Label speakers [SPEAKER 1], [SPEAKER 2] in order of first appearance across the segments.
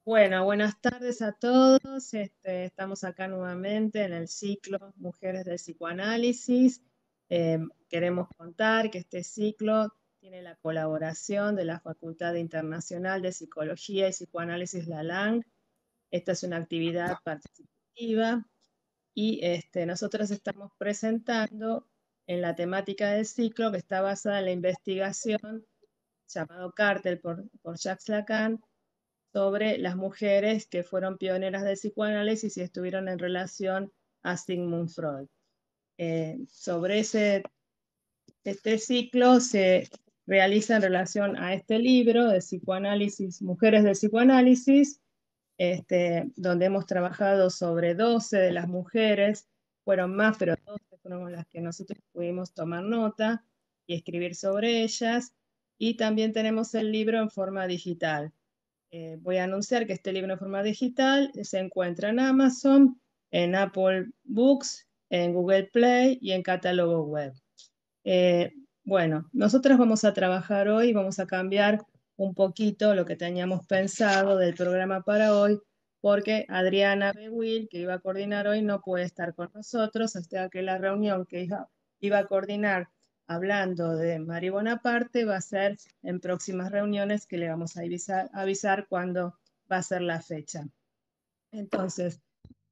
[SPEAKER 1] Bueno, buenas tardes a todos. Estamos acá nuevamente en el ciclo Mujeres del Psicoanálisis. Queremos contar que este ciclo tiene la colaboración de la Facultad Internacional de Psicología y Psicoanálisis La LANG. Esta es una actividad participativa y nosotros estamos presentando en la temática del ciclo que está basada en la investigación llamado Cártel por Jacques Lacan sobre las mujeres que fueron pioneras del psicoanálisis y estuvieron en relación a Sigmund Freud. Sobre este ciclo se realiza en relación a este libro de psicoanálisis, Mujeres del Psicoanálisis, donde hemos trabajado sobre 12 de las mujeres, fueron más, pero 12 fueron las que nosotros pudimos tomar nota y escribir sobre ellas, y también tenemos el libro en forma digital. Voy a anunciar que este libro en forma digital se encuentra en Amazon, en Apple Books, en Google Play y en catálogo web. Eh, bueno, nosotros vamos a trabajar hoy, vamos a cambiar un poquito lo que teníamos pensado del programa para hoy, porque Adriana Bewil, que iba a coordinar hoy, no puede estar con nosotros, hasta que la reunión que iba a coordinar hablando de María Bonaparte va a ser en próximas reuniones que le vamos a avisar cuándo va a ser la fecha. Entonces,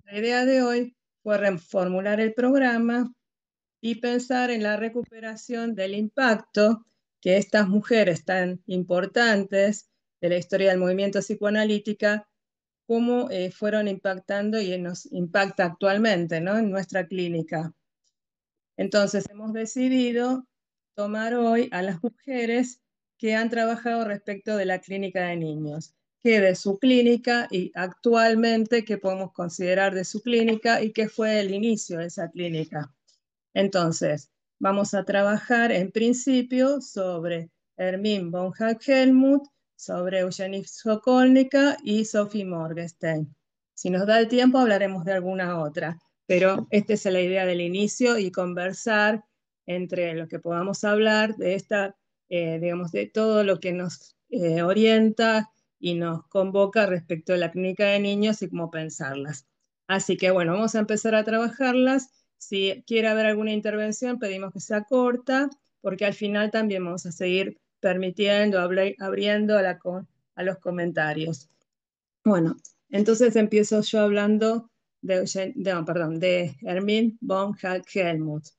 [SPEAKER 1] la idea de hoy fue reformular el programa y pensar en la recuperación del impacto que estas mujeres tan importantes de la historia del movimiento psicoanalítica, cómo fueron impactando y nos impacta actualmente, ¿no?, en nuestra clínica. Entonces hemos decidido tomar hoy a las mujeres que han trabajado respecto de la clínica de niños, que de su clínica y actualmente qué podemos considerar de su clínica y qué fue el inicio de esa clínica. Entonces, vamos a trabajar en principio sobre Hermine von Hagg-Helmuth, sobre Eugenie Sokolnica y Sophie Morgenstern. Si nos da el tiempo, hablaremos de alguna otra, pero esta es la idea del inicio y conversar entre lo que podamos hablar de esta, digamos, de todo lo que nos orienta y nos convoca respecto a la clínica de niños y cómo pensarlas. Así que bueno, vamos a empezar a trabajarlas. Si quiere haber alguna intervención, pedimos que sea corta, porque al final también vamos a seguir permitiendo, abriendo a los comentarios. Bueno, entonces empiezo yo hablando de Hermine von Hagg-Helmuth.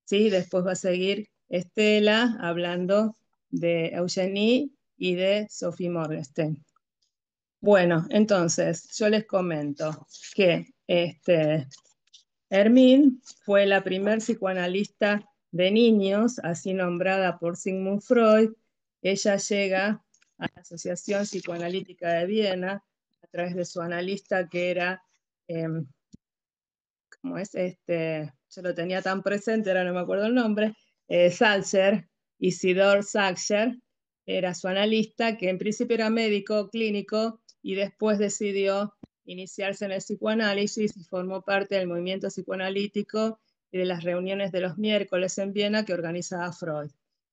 [SPEAKER 1] ¿Sí? Después va a seguir Estela hablando de Eugenie y de Sophie Morgenstern. Bueno, entonces yo les comento que Hermine fue la primer psicoanalista de niños, así nombrada por Sigmund Freud. Ella llega a la Asociación Psicoanalítica de Viena a través de su analista que era, ¿cómo es? Yo lo tenía tan presente, ahora no me acuerdo el nombre, Salzer, Isidor Salzer, era su analista, que en principio era médico clínico y después decidió iniciarse en el psicoanálisis y formó parte del movimiento psicoanalítico y de las reuniones de los miércoles en Viena que organizaba Freud.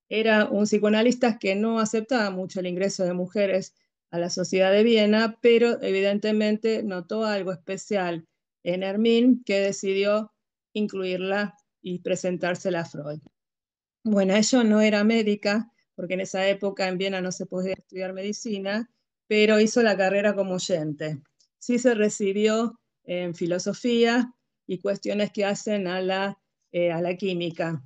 [SPEAKER 1] Era un psicoanalista que no aceptaba mucho el ingreso de mujeres a la sociedad de Viena, pero evidentemente notó algo especial en Hermine que decidió incluirla y presentársela a Freud. Bueno, ella no era médica, porque en esa época en Viena no se podía estudiar medicina, pero hizo la carrera como oyente. Sí se recibió en filosofía y cuestiones que hacen a la química.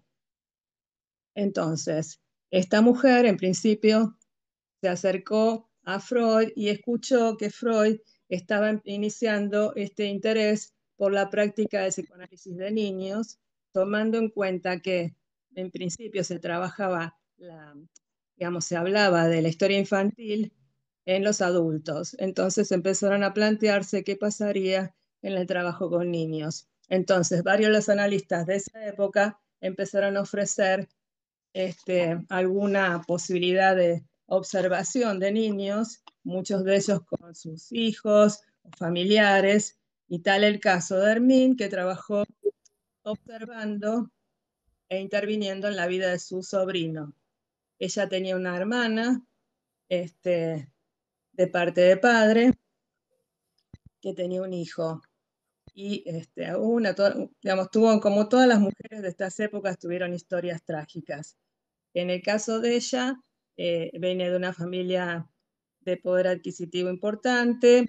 [SPEAKER 1] Entonces, esta mujer en principio se acercó a Freud y escuchó que Freud estaba iniciando este interés por la práctica del psicoanálisis de niños, tomando en cuenta que en principio se trabajaba, digamos, se hablaba de la historia infantil en los adultos. Entonces empezaron a plantearse qué pasaría en el trabajo con niños. Entonces, varios de los analistas de esa época empezaron a ofrecer alguna posibilidad de observación de niños, muchos de ellos con sus hijos o familiares, y tal el caso de Hermine, que trabajó observando e interviniendo en la vida de su sobrino. Ella tenía una hermana de parte de padre, que tenía un hijo. Y digamos, tuvo, como todas las mujeres de estas épocas, tuvieron historias trágicas. En el caso de ella, viene de una familia de poder adquisitivo importante.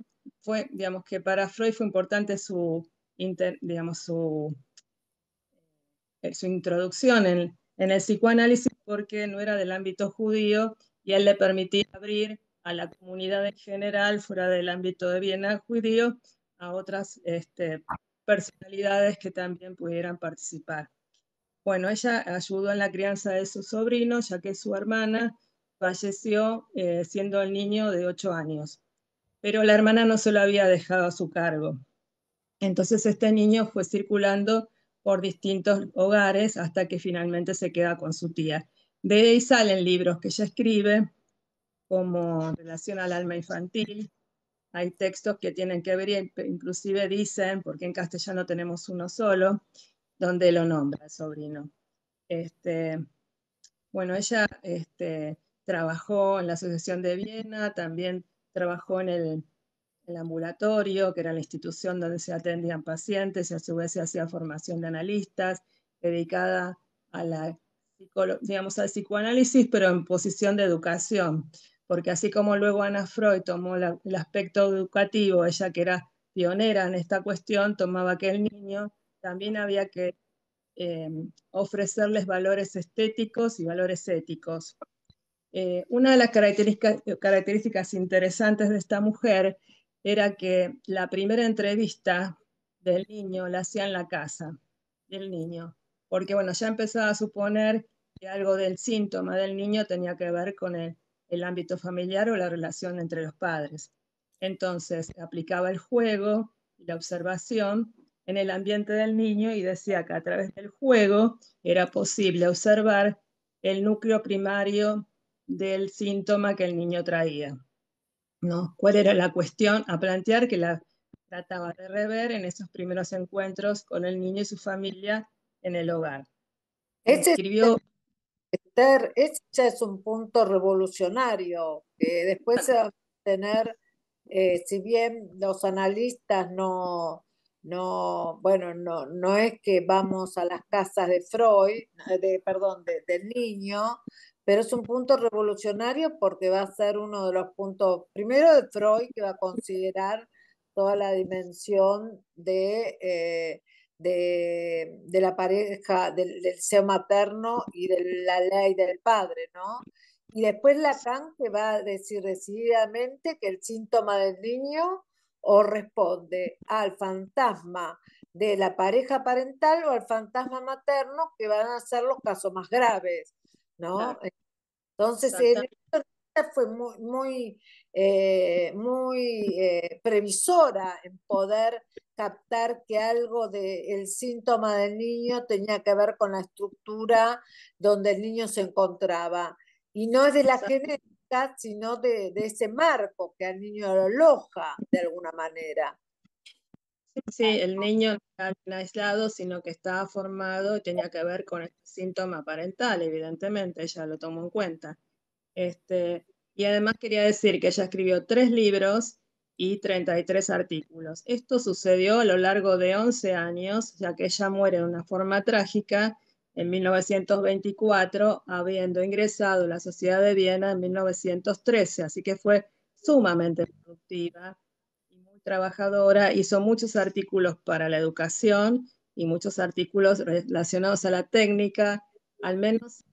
[SPEAKER 1] Digamos que para Freud fue importante digamos, su introducción en el psicoanálisis porque no era del ámbito judío y él le permitía abrir a la comunidad en general, fuera del ámbito de Viena judío, a otras personalidades que también pudieran participar. Bueno, ella ayudó en la crianza de su sobrino, ya que su hermana falleció siendo el niño de 8 años, pero la hermana no se lo había dejado a su cargo. Entonces este niño fue circulando por distintos hogares hasta que finalmente se queda con su tía. De ahí salen libros que ella escribe, como en relación al alma infantil. Hay textos que tienen que ver, inclusive dicen, porque en castellano tenemos uno solo, donde lo nombra el sobrino. Bueno, ella trabajó en la Asociación de Viena, también trabajó en el ambulatorio, que era la institución donde se atendían pacientes y a su vez se hacía formación de analistas, dedicada a digamos, al psicoanálisis, pero en posición de educación, porque así como luego Ana Freud tomó el aspecto educativo, ella que era pionera en esta cuestión, tomaba que el niño también había que ofrecerles valores estéticos y valores éticos. Una de las características interesantes de esta mujer era que la primera entrevista del niño la hacía en la casa del niño, porque bueno, ya empezaba a suponer que algo del síntoma del niño tenía que ver con el ámbito familiar o la relación entre los padres. Entonces, aplicaba el juego y la observación en el ambiente del niño y decía que a través del juego era posible observar el núcleo primario del síntoma que el niño traía, ¿no? ¿Cuál era la cuestión a plantear que la trataba de rever en esos primeros encuentros con el niño y su familia en el hogar?
[SPEAKER 2] Ese,
[SPEAKER 1] Escribió...
[SPEAKER 2] ese ya es un punto revolucionario que después se va a tener, si bien los analistas bueno, no es que vamos a las casas de Freud, perdón, del niño, pero es un punto revolucionario porque va a ser uno de los puntos, primero de Freud, que va a considerar toda la dimensión de la pareja, del deseo materno y de la ley del padre, ¿no? Y después Lacan que va a decir decididamente que el síntoma del niño o responde al fantasma de la pareja parental o al fantasma materno, que van a ser los casos más graves, ¿no?
[SPEAKER 1] Claro,
[SPEAKER 2] Entonces, fue muy previsora en poder captar que algo del síntoma del niño tenía que ver con la estructura donde el niño se encontraba. Y no es de la genética, sino de ese marco que al niño lo aloja de alguna manera.
[SPEAKER 1] sí, el niño no estaba aislado, sino que estaba formado y tenía que ver con el síntoma parental, evidentemente, ella lo tomó en cuenta. Y además quería decir que ella escribió 3 libros y 33 artículos. Esto sucedió a lo largo de 11 años, ya que ella muere de una forma trágica en 1924, habiendo ingresado a la Sociedad de Viena en 1913, así que fue sumamente productiva y muy trabajadora. Hizo muchos artículos para la educación y muchos artículos relacionados a la técnica. Al menos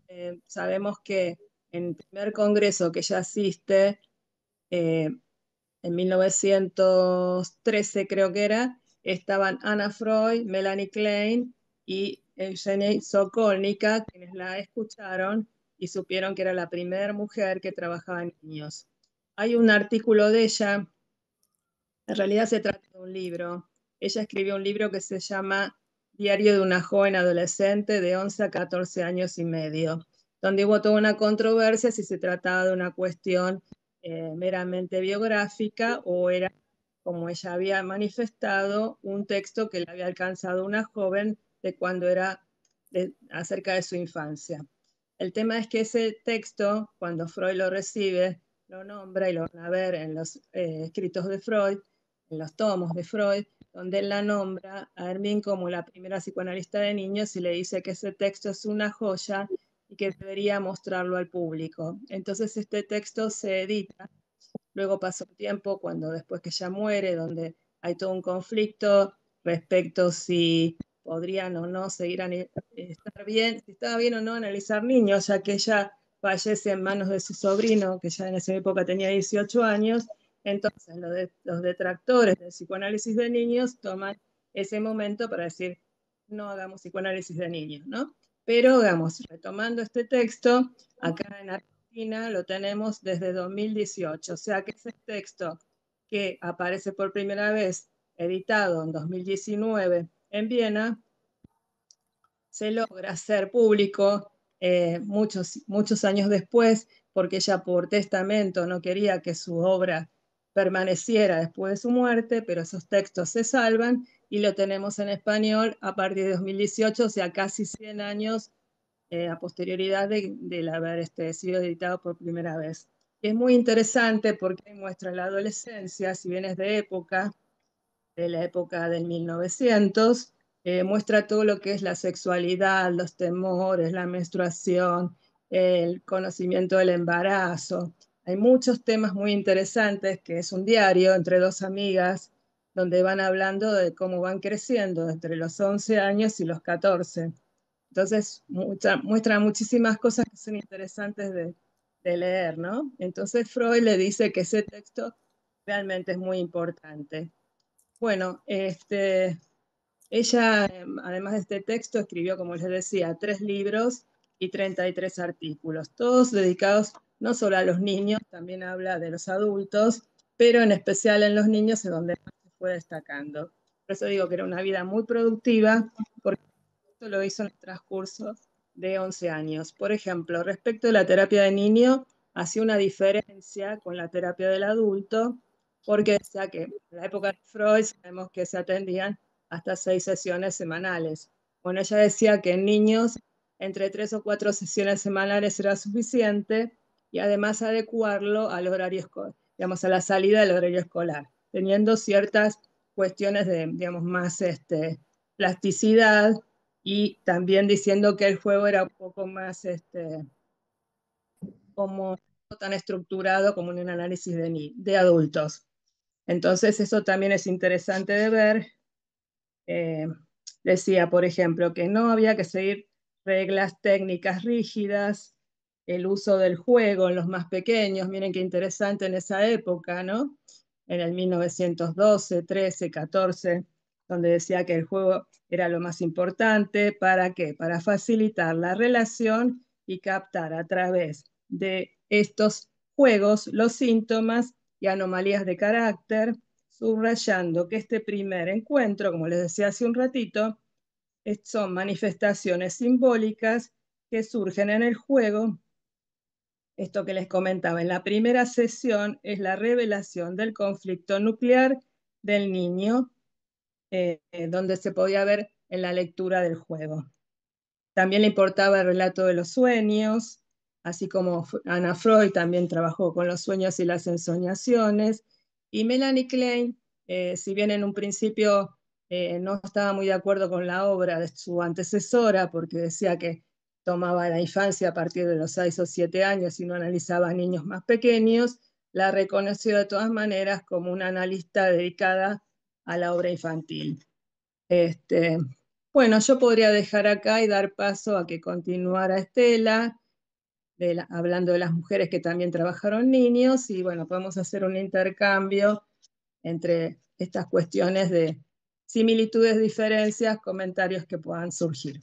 [SPEAKER 1] sabemos que en el primer congreso que ella asiste, en 1913 creo que era, estaban Anna Freud, Melanie Klein y Eugenie Sokolnika, quienes la escucharon y supieron que era la primera mujer que trabajaba en niños. Hay un artículo de ella, en realidad se trata de un libro. Ella escribió un libro que se llama Diario de una joven adolescente de 11 a 14 años y medio, donde hubo toda una controversia si se trataba de una cuestión meramente biográfica o era, como ella había manifestado, un texto que le había alcanzado una joven de cuando era acerca de su infancia. El tema es que ese texto, cuando Freud lo recibe, lo nombra y lo van a ver en los escritos de Freud, en los tomos de Freud, donde él la nombra a Hermín como la primera psicoanalista de niños y le dice que ese texto es una joya y que debería mostrarlo al público. Entonces este texto se edita, luego pasa un tiempo, cuando después que ella muere, donde hay todo un conflicto respecto si podrían o no seguir estar bien, si estaba bien o no analizar niños, ya que ella fallece en manos de su sobrino, que ya en esa época tenía 18 años. Entonces los detractores del psicoanálisis de niños toman ese momento para decir, no hagamos psicoanálisis de niños, ¿no? Pero, digamos, retomando este texto, acá en Argentina lo tenemos desde 2018, o sea que ese texto que aparece por primera vez editado en 2019 en Viena, se logra hacer público muchos años después, porque ella por testamento no quería que su obra permaneciera después de su muerte, pero esos textos se salvan y lo tenemos en español a partir de 2018, o sea, casi 100 años a posterioridad de haber sido editado por primera vez. Es muy interesante porque muestra la adolescencia, si bien es de la época del 1900, muestra todo lo que es la sexualidad, los temores, la menstruación, el conocimiento del embarazo. Hay muchos temas muy interesantes, que es un diario entre dos amigas, donde van hablando de cómo van creciendo entre los 11 años y los 14. Entonces, muestra muchísimas cosas que son interesantes de leer, ¿no? Entonces, Freud le dice que ese texto realmente es muy importante. Bueno, ella, además de este texto, escribió, como les decía, 3 libros y 33 artículos, todos dedicados no solo a los niños, también habla de los adultos, pero en especial en los niños es donde más se fue destacando. Por eso digo que era una vida muy productiva, porque esto lo hizo en el transcurso de 11 años. Por ejemplo, respecto a la terapia de niño, hacía una diferencia con la terapia del adulto, porque decía que en la época de Freud sabemos que se atendían hasta 6 sesiones semanales. Bueno, ella decía que en niños entre 3 o 4 sesiones semanales era suficiente y además adecuarlo al horario escolar, digamos, a la salida del horario escolar, teniendo ciertas cuestiones de, digamos, más plasticidad y también diciendo que el juego era un poco más como no tan estructurado como en un análisis de adultos. Entonces eso también es interesante de ver. Eh, Decía, por ejemplo, que no había que seguir reglas técnicas rígidas, el uso del juego en los más pequeños, miren qué interesante en esa época, ¿no? En el 1912, 13, 14, donde decía que el juego era lo más importante, ¿para qué? Para facilitar la relación y captar a través de estos juegos los síntomas y anomalías de carácter, subrayando que este primer encuentro, como les decía hace un ratito, son manifestaciones simbólicas que surgen en el juego. Esto que les comentaba, en la primera sesión es la revelación del conflicto nuclear del niño, donde se podía ver en la lectura del juego. También le importaba el relato de los sueños, así como Anna Freud también trabajó con los sueños y las ensoñaciones. Y Melanie Klein, si bien en un principio no estaba muy de acuerdo con la obra de su antecesora, porque decía que tomaba la infancia a partir de los 6 o 7 años y no analizaba a niños más pequeños, la reconoció de todas maneras como una analista dedicada a la obra infantil. Este, bueno, yo podría dejar acá y dar paso a que continuara Estela, hablando de las mujeres que también trabajaron niños, y bueno, podemos hacer un intercambio entre estas cuestiones de similitudes, diferencias, comentarios que puedan surgir.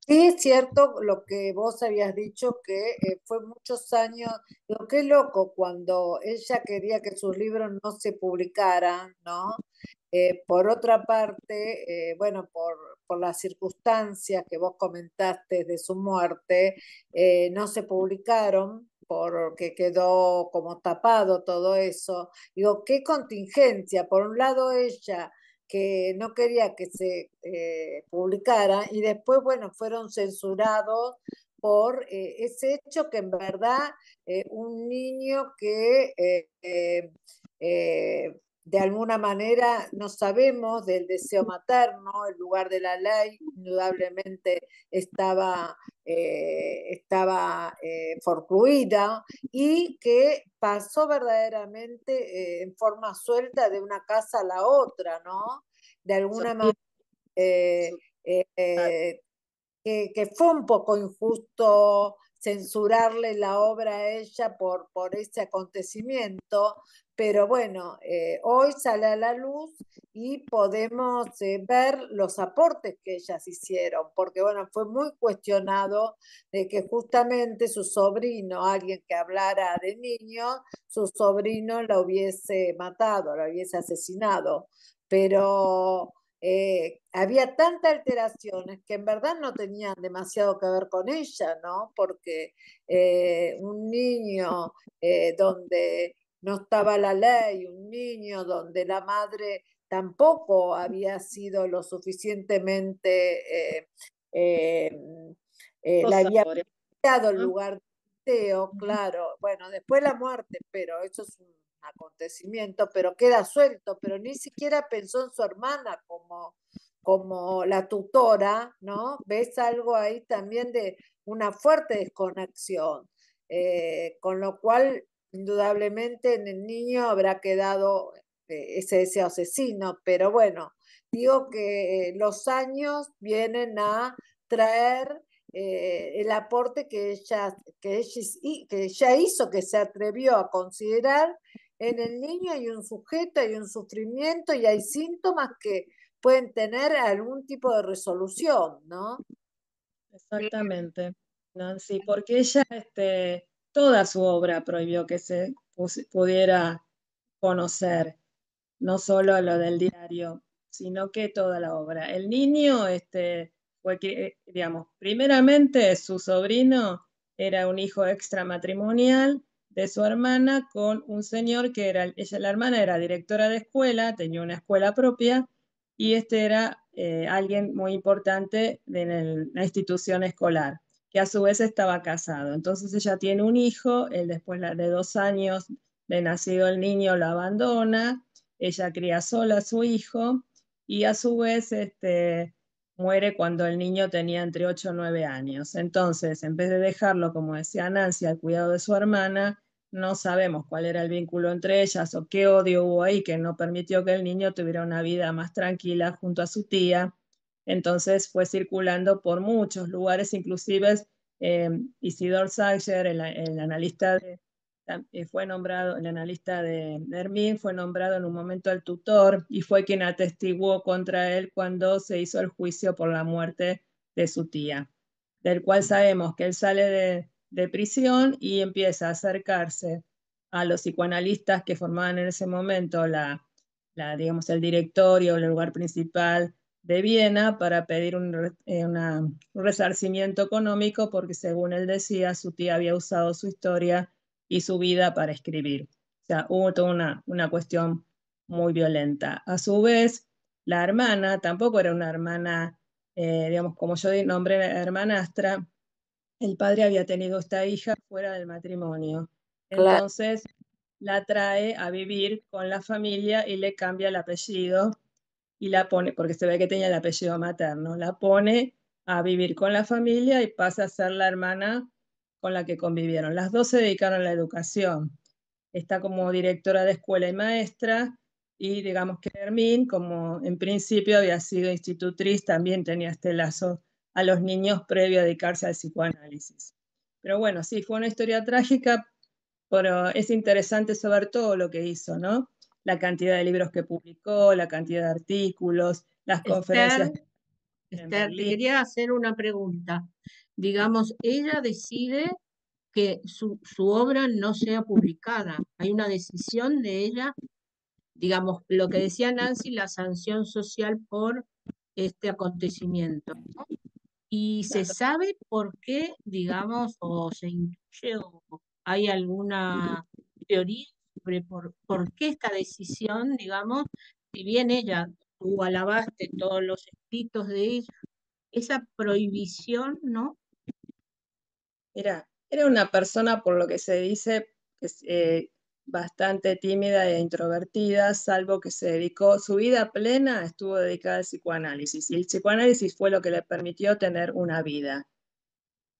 [SPEAKER 2] Sí, es cierto lo que vos habías dicho, que fue muchos años, lo que loco cuando ella quería que sus libros no se publicaran, ¿no? Por otra parte, bueno, por las circunstancias que vos comentaste de su muerte, no se publicaron porque quedó como tapado todo eso. Digo, qué contingencia. Por un lado, ella que no quería que se publicara y después, bueno, fueron censurados por ese hecho que en verdad un niño que de alguna manera no sabemos del deseo materno, el lugar de la ley indudablemente estaba forcluida y que pasó verdaderamente en forma suelta de una casa a la otra, ¿no? De alguna manera eh, eh, eh, que fue un poco injusto censurarle la obra a ella por ese acontecimiento, pero bueno, hoy sale a la luz y podemos ver los aportes que ellas hicieron, porque bueno, fue muy cuestionado de que justamente su sobrino, alguien que hablara de niños, su sobrino la hubiese matado, la hubiese asesinado, pero había tantas alteraciones que en verdad no tenían demasiado que ver con ella, ¿no? Porque un niño donde no estaba la ley, un niño donde la madre tampoco había sido lo suficientemente, eh, la había
[SPEAKER 1] saborear,
[SPEAKER 2] dado el
[SPEAKER 1] ¿no?
[SPEAKER 2] lugar de deseo,
[SPEAKER 1] Ujú.
[SPEAKER 2] claro, bueno, después la muerte, pero eso es un acontecimiento, pero queda suelto, pero ni siquiera pensó en su hermana como la tutora, ¿no? Ves algo ahí también de una fuerte desconexión, con lo cual indudablemente en el niño habrá quedado ese deseo asesino, pero bueno, digo que los años vienen a traer el aporte que ella hizo, que se atrevió a considerar en el niño hay un sujeto, hay un sufrimiento y hay síntomas que pueden tener algún tipo de resolución, ¿no?
[SPEAKER 1] Exactamente, Nancy, porque ella, toda su obra prohibió que se pudiera conocer, no solo lo del diario, sino que toda la obra. El niño, fue que, digamos, primeramente su sobrino era un hijo extramatrimonial de su hermana con un señor que era, ella, la hermana era directora de escuela, tenía una escuela propia, y este era alguien muy importante en la institución escolar, que a su vez estaba casado. Entonces ella tiene un hijo, él después de 2 años de nacido el niño lo abandona, ella cría sola a su hijo y a su vez muere cuando el niño tenía entre 8 o 9 años. Entonces, en vez de dejarlo, como decía Nancy, al cuidado de su hermana, no sabemos cuál era el vínculo entre ellas o qué odio hubo ahí que no permitió que el niño tuviera una vida más tranquila junto a su tía. Entonces fue circulando por muchos lugares, inclusive Isidor Sager, el analista fue nombrado, el analista de Hermín, fue nombrado en un momento el tutor y fue quien atestiguó contra él cuando se hizo el juicio por la muerte de su tía, del cual sabemos que él sale de prisión y empieza a acercarse a los psicoanalistas que formaban en ese momento digamos, el directorio, el lugar principal de Viena para pedir un resarcimiento económico porque según él decía, su tía había usado su historia y su vida para escribir. O sea, hubo toda una cuestión muy violenta. A su vez, la hermana tampoco era una hermana, digamos, como yo nombré hermanastra, el padre había tenido esta hija fuera del matrimonio.
[SPEAKER 2] Claro,
[SPEAKER 1] Entonces la trae a vivir con la familia y le cambia el apellido y la pone, porque se ve que tenía el apellido materno, la pone a vivir con la familia y pasa a ser la hermana con la que convivieron. Las dos se dedicaron a la educación. Está como directora de escuela y maestra, y digamos que Hermín, como en principio había sido institutriz, también tenía este lazo a los niños previo a dedicarse al psicoanálisis. Pero bueno, sí, fue una historia trágica, pero es interesante saber todo lo que hizo, ¿no? La cantidad de libros que publicó, la cantidad de artículos, las conferencias
[SPEAKER 3] Esther,
[SPEAKER 1] en
[SPEAKER 3] Esther, te
[SPEAKER 1] Berlín.
[SPEAKER 3] quería hacer una pregunta. Digamos, ella decide que su obra no sea publicada. Hay una decisión de ella, digamos, lo que decía Nancy, la sanción social por este acontecimiento. ¿Y se
[SPEAKER 1] Claro.
[SPEAKER 3] sabe por qué, digamos, o se intuye o hay alguna teoría sobre por qué esta decisión, digamos, si bien ella, tú alabaste todos los escritos de ella, esa prohibición, ¿no?
[SPEAKER 1] Era una persona, por lo que se dice, que bastante tímida e introvertida, salvo que se dedicó, su vida plena estuvo dedicada al psicoanálisis, y el psicoanálisis fue lo que le permitió tener una vida.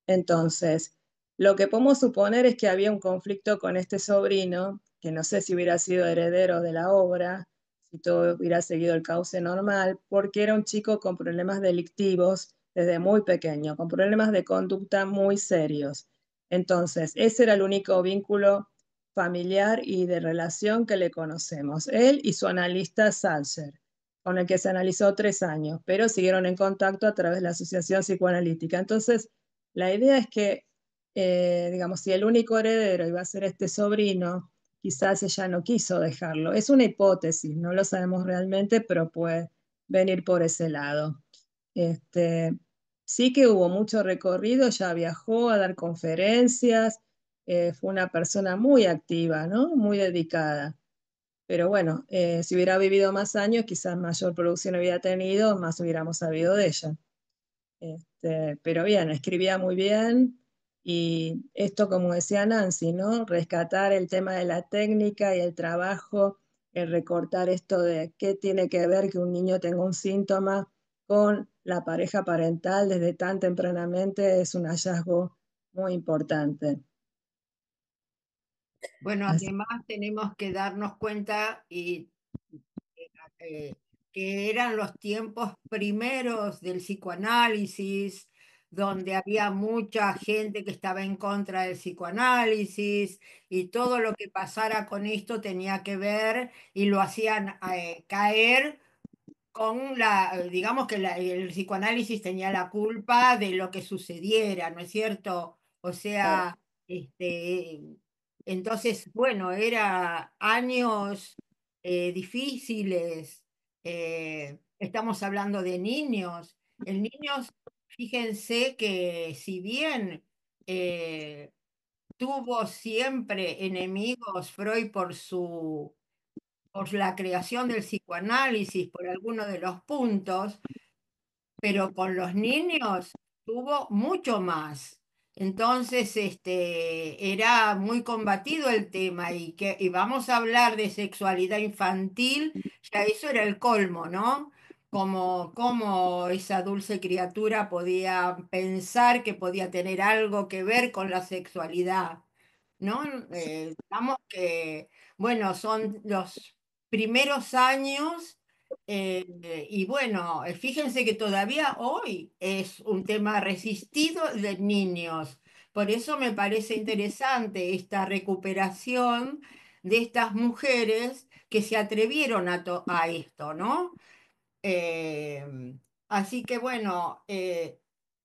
[SPEAKER 1] Entonces, lo que podemos suponer es que había un conflicto con este sobrino, que no sé si hubiera sido heredero de la obra, si todo hubiera seguido el cauce normal, porque era un chico con problemas delictivos desde muy pequeño, con problemas de conducta muy serios. Entonces, ese era el único vínculo familiar y de relación que le conocemos, él y su analista Salcher, con el que se analizó 3 años, pero siguieron en contacto a través de la Asociación Psicoanalítica. Entonces, la idea es que, digamos, si el único heredero iba a ser este sobrino, quizás ella no quiso dejarlo. Es una hipótesis, no lo sabemos realmente, pero puede venir por ese lado. Este, sí que hubo mucho recorrido, ella viajó a dar conferencias, fue una persona muy activa, ¿no? Muy dedicada. Pero bueno, si hubiera vivido más años, quizás mayor producción hubiera tenido, más hubiéramos sabido de ella. Pero bien, escribía muy bien y esto, como decía Nancy, ¿no? Rescatar el tema de la técnica y el trabajo, el recortar esto de qué tiene que ver que un niño tenga un síntoma con la pareja parental desde tan tempranamente es un hallazgo muy importante.
[SPEAKER 4] Bueno,
[SPEAKER 1] Así-
[SPEAKER 4] además tenemos que darnos cuenta eh, que eran los tiempos primeros del psicoanálisis, donde había mucha gente que estaba en contra del psicoanálisis y todo lo que pasara con esto tenía que ver y lo hacían caer con digamos que el psicoanálisis tenía la culpa de lo que sucediera, ¿no es cierto? O sea, entonces, bueno, era años difíciles. Estamos hablando de niños. El niños, fíjense que si bien eh, tuvo siempre enemigos Freud por la creación del psicoanálisis, por algunos de los puntos, pero con los niños tuvo mucho más. Entonces, era muy combatido el tema y vamos a hablar de sexualidad infantil, ya eso era el colmo, ¿no? Como esa dulce criatura podía pensar que podía tener algo que ver con la sexualidad, ¿no? Digamos que, bueno, son los primeros años y bueno, fíjense que todavía hoy es un tema resistido de niños. Por eso me parece interesante esta recuperación de estas mujeres que se atrevieron a esto, ¿no? Eh, Así que bueno,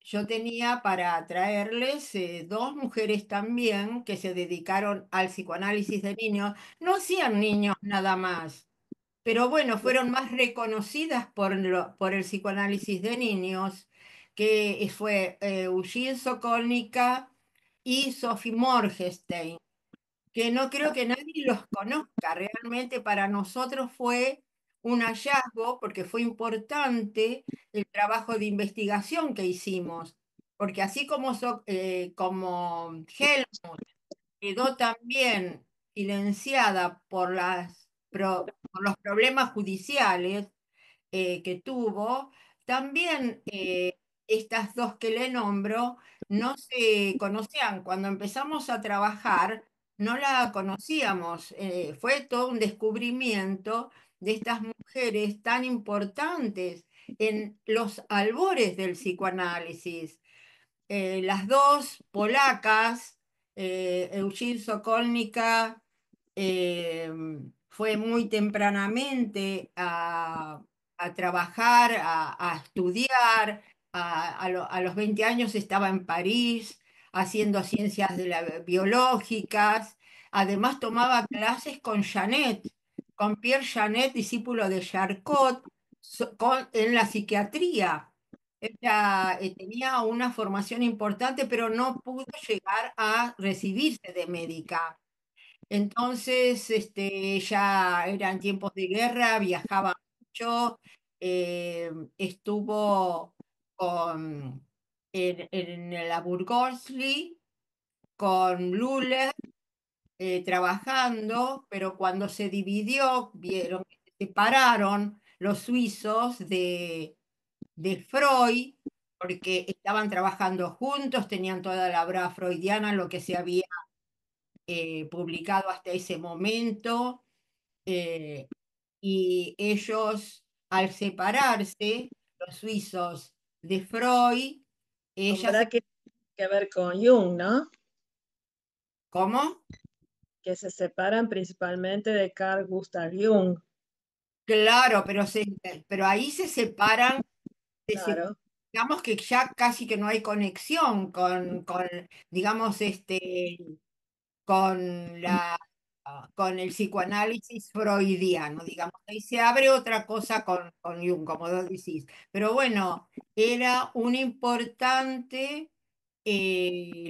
[SPEAKER 4] yo tenía para traerles dos mujeres también que se dedicaron al psicoanálisis de niños. No hacían niños nada más, pero bueno, fueron más reconocidas por el psicoanálisis de niños, que fue Eugene Sokolnica y Sophie Morgenstern, que no creo que nadie los conozca. Realmente para nosotros fue un hallazgo porque fue importante el trabajo de investigación que hicimos, porque así como Helmut quedó también silenciada por los problemas judiciales, que tuvo, también estas dos que le nombro no se conocían. Cuando empezamos a trabajar, no la conocíamos. Fue todo un descubrimiento de estas mujeres tan importantes en los albores del psicoanálisis. Las dos polacas, Eugene Sokolnika eh, fue muy tempranamente a trabajar, a estudiar. A los 20 años estaba en París haciendo ciencias biológicas. Además tomaba clases con Janet, con Pierre Janet, discípulo de Charcot, en la psiquiatría. Ella tenía una formación importante, pero no pudo llegar a recibirse de médica. Entonces, ya eran tiempos de guerra, viajaba mucho, estuvo en la Burgosli, con Lule, trabajando, pero cuando se dividió, vieron que se separaron los suizos de Freud, porque estaban trabajando juntos, tenían toda la obra freudiana, lo que se había publicado hasta ese momento, eh, y ellos, al separarse, los suizos de Freud, ella
[SPEAKER 1] Habrá que ver con Jung, ¿no?
[SPEAKER 4] ¿cómo?
[SPEAKER 1] Que se separan principalmente de Carl Gustav Jung.
[SPEAKER 4] Claro, pero ahí se separan,
[SPEAKER 1] Claro.
[SPEAKER 4] digamos que ya casi que no hay conexión digamos, con con el psicoanálisis freudiano, digamos. Ahí se abre otra cosa con Jung, como vos decís. Pero bueno, era un importante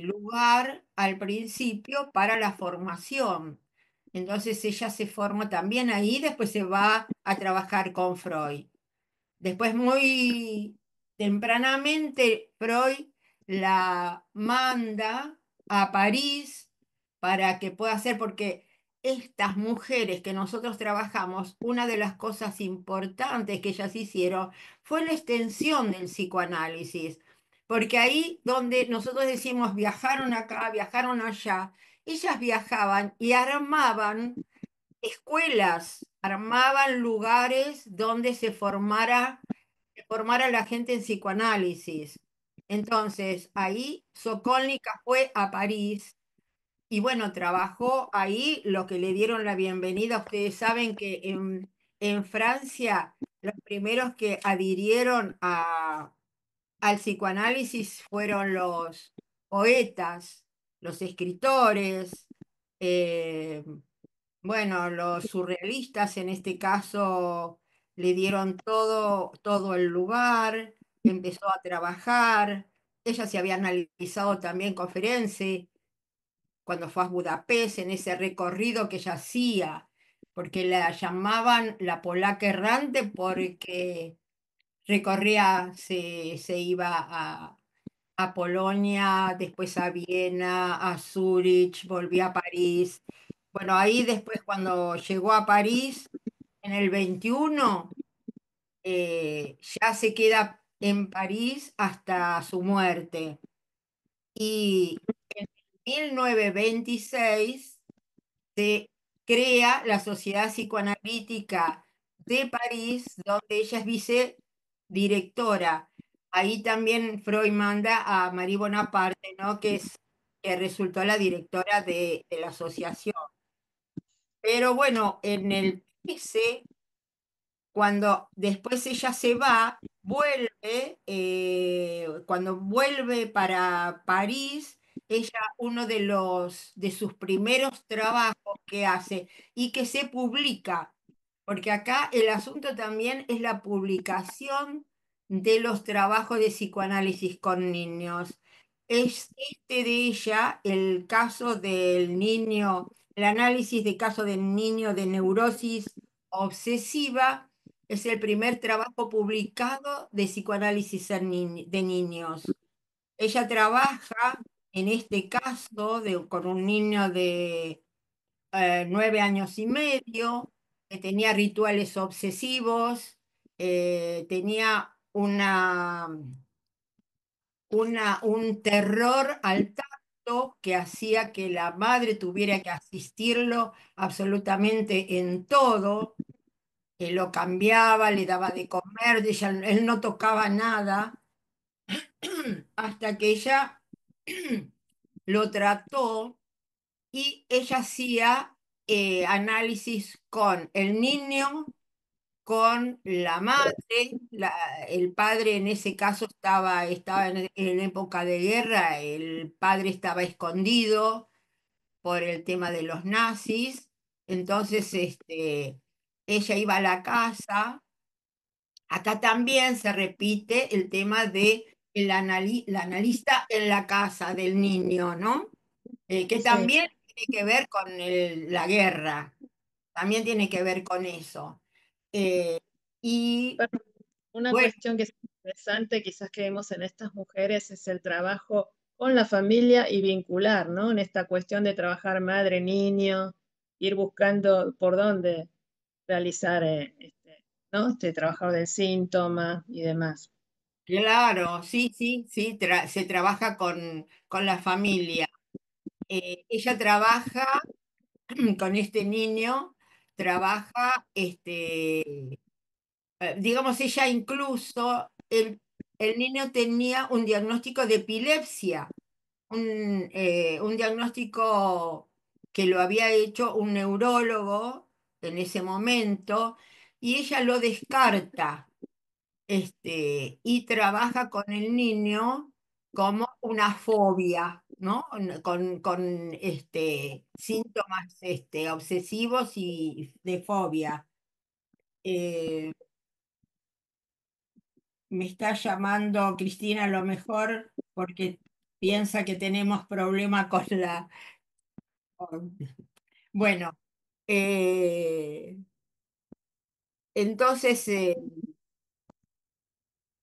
[SPEAKER 4] lugar al principio para la formación. Entonces ella se forma también ahí, después se va a trabajar con Freud. Después, muy tempranamente, Freud la manda a París para que pueda hacer, porque estas mujeres que nosotros trabajamos, una de las cosas importantes que ellas hicieron fue la extensión del psicoanálisis, porque ahí donde nosotros decimos viajaron acá, viajaron allá, ellas viajaban y armaban escuelas, armaban lugares donde formara la gente en psicoanálisis. Entonces, ahí Sokólnica fue a París y bueno, trabajó ahí lo que le dieron la bienvenida. Ustedes saben que en Francia los primeros que adhirieron al psicoanálisis fueron los poetas, los escritores, eh, bueno, los surrealistas en este caso le dieron todo el lugar, empezó a trabajar. Ella se había analizado también con Ferenczi cuando fue a Budapest en ese recorrido que ella hacía, porque la llamaban la polaca errante porque recorría, se iba a Polonia, después a Viena, a Zúrich, volvía a París. Bueno, ahí después cuando llegó a París en el 21, ya se queda en París hasta su muerte. Y en 1926 se crea la Sociedad Psicoanalítica de París, donde ella es vicedirectora. Ahí también Freud manda a Marie Bonaparte, ¿no? Que resultó la directora de la asociación. Pero bueno, en el 13, cuando después ella se va, vuelve, cuando vuelve para París, ella uno de sus primeros trabajos que hace y que se publica, porque acá el asunto también es la publicación de los trabajos de psicoanálisis con niños. Es de ella el caso del niño, el análisis de caso del niño de neurosis obsesiva, es el primer trabajo publicado de psicoanálisis de niños. Ella trabaja en este caso con un niño de 9 años y medio, que tenía rituales obsesivos, tenía un terror al tacto que hacía que la madre tuviera que asistirlo absolutamente en todo, lo cambiaba, le daba de comer, él no tocaba nada, hasta que ella lo trató y ella hacía análisis con el niño, con la madre, el padre en ese caso estaba en época de guerra, el padre estaba escondido por el tema de los nazis, entonces ella iba a la casa. Acá también se repite el tema de la analista en la casa del niño, ¿no? Que
[SPEAKER 1] Sí.
[SPEAKER 4] también tiene que ver con la guerra, también tiene que ver con eso. Eh, y
[SPEAKER 1] Una
[SPEAKER 4] bueno,
[SPEAKER 1] cuestión que es interesante, quizás que vemos en estas mujeres, es el trabajo con la familia y vincular, ¿no? En esta cuestión de trabajar madre-niño, ir buscando por dónde realizar, ¿no? Este trabajo del síntoma y demás.
[SPEAKER 4] Claro, sí, sí, sí, se trabaja con la familia. Ella trabaja con este niño, trabaja, digamos, ella incluso, el niño tenía un diagnóstico de epilepsia, un diagnóstico que lo había hecho un neurólogo en ese momento, y ella lo descarta, y trabaja con el niño como una fobia, ¿no? Con síntomas obsesivos y de fobia. Eh, Me está llamando Cristina a lo mejor porque piensa que tenemos problema con la... Bueno, eh, entonces,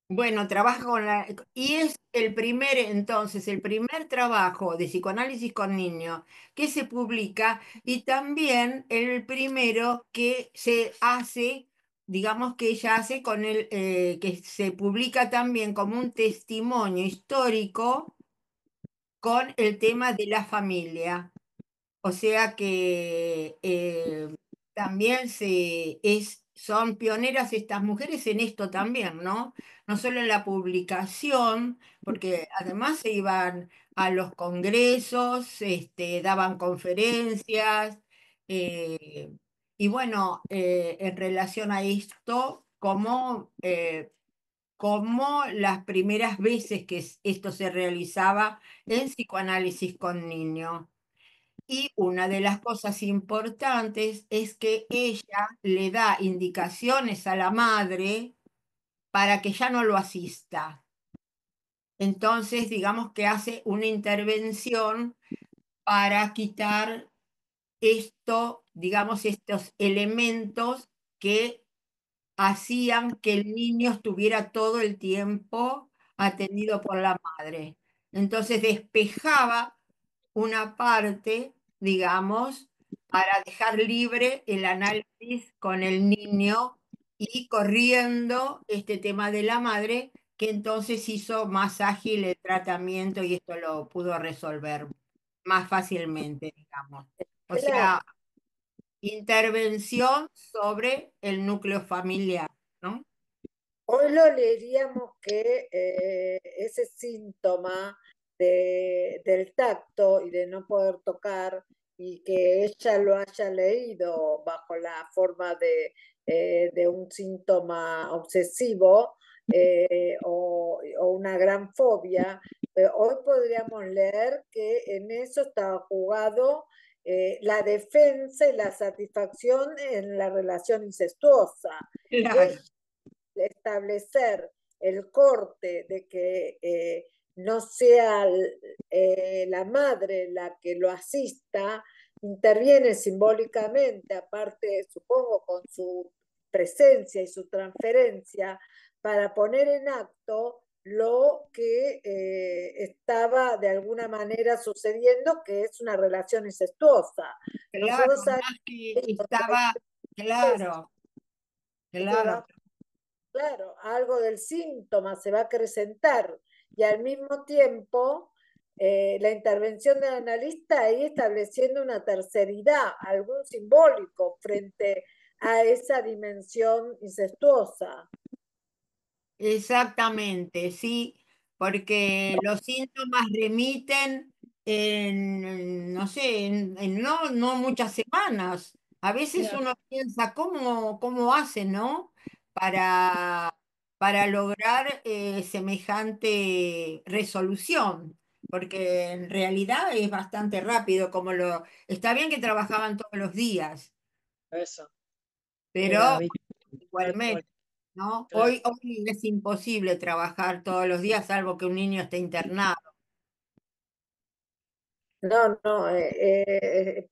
[SPEAKER 4] bueno, trabaja con la... Y es el primer trabajo de psicoanálisis con niños que se publica y también el primero que se hace, digamos que ella hace con que se publica también como un testimonio histórico con el tema de la familia. O sea que también son pioneras estas mujeres en esto también, ¿no? No solo en la publicación, porque además se iban a los congresos, daban conferencias, eh, y bueno, en relación a esto, como las primeras veces que esto se realizaba en psicoanálisis con niños. Y una de las cosas importantes es que ella le da indicaciones a la madre para que ya no lo asista. Entonces, digamos que hace una intervención para quitar digamos, estos elementos que hacían que el niño estuviera todo el tiempo atendido por la madre. Entonces despejaba una parte, digamos, para dejar libre el análisis con el niño y corriendo este tema de la madre, que entonces hizo más ágil el tratamiento y esto lo pudo resolver más fácilmente, digamos. O
[SPEAKER 2] Claro.
[SPEAKER 4] sea, intervención sobre el núcleo familiar, ¿no?
[SPEAKER 2] Hoy lo leeríamos que ese síntoma del tacto y de no poder tocar y que ella lo haya leído bajo la forma de un síntoma obsesivo o una gran fobia, hoy podríamos leer que en eso estaba jugado la defensa y la satisfacción en la relación incestuosa.
[SPEAKER 4] Claro,
[SPEAKER 2] Establecer el corte de que no sea la madre la que lo asista, interviene simbólicamente, aparte, supongo, con su presencia y su transferencia, para poner en acto lo que estaba de alguna manera sucediendo, que es una relación incestuosa.
[SPEAKER 4] claro,
[SPEAKER 2] Nosotros sabemos
[SPEAKER 4] más que estaba, claro,
[SPEAKER 2] que
[SPEAKER 4] claro.
[SPEAKER 2] va. Claro, algo del síntoma se va a acrecentar y al mismo tiempo la intervención del analista ahí estableciendo una terceridad, algún simbólico frente a esa dimensión incestuosa.
[SPEAKER 4] Exactamente, sí, porque los síntomas remiten no sé, en no muchas semanas. A veces
[SPEAKER 1] Claro.
[SPEAKER 4] uno piensa, ¿cómo hace, no? Para, para lograr semejante resolución, porque en realidad es bastante rápido, está bien que trabajaban todos los días,
[SPEAKER 1] Eso, era
[SPEAKER 4] pero
[SPEAKER 1] habitual,
[SPEAKER 4] igualmente. ¿No?
[SPEAKER 1] claro.
[SPEAKER 4] Hoy es imposible trabajar todos los días, salvo que un niño esté internado.
[SPEAKER 2] No, no,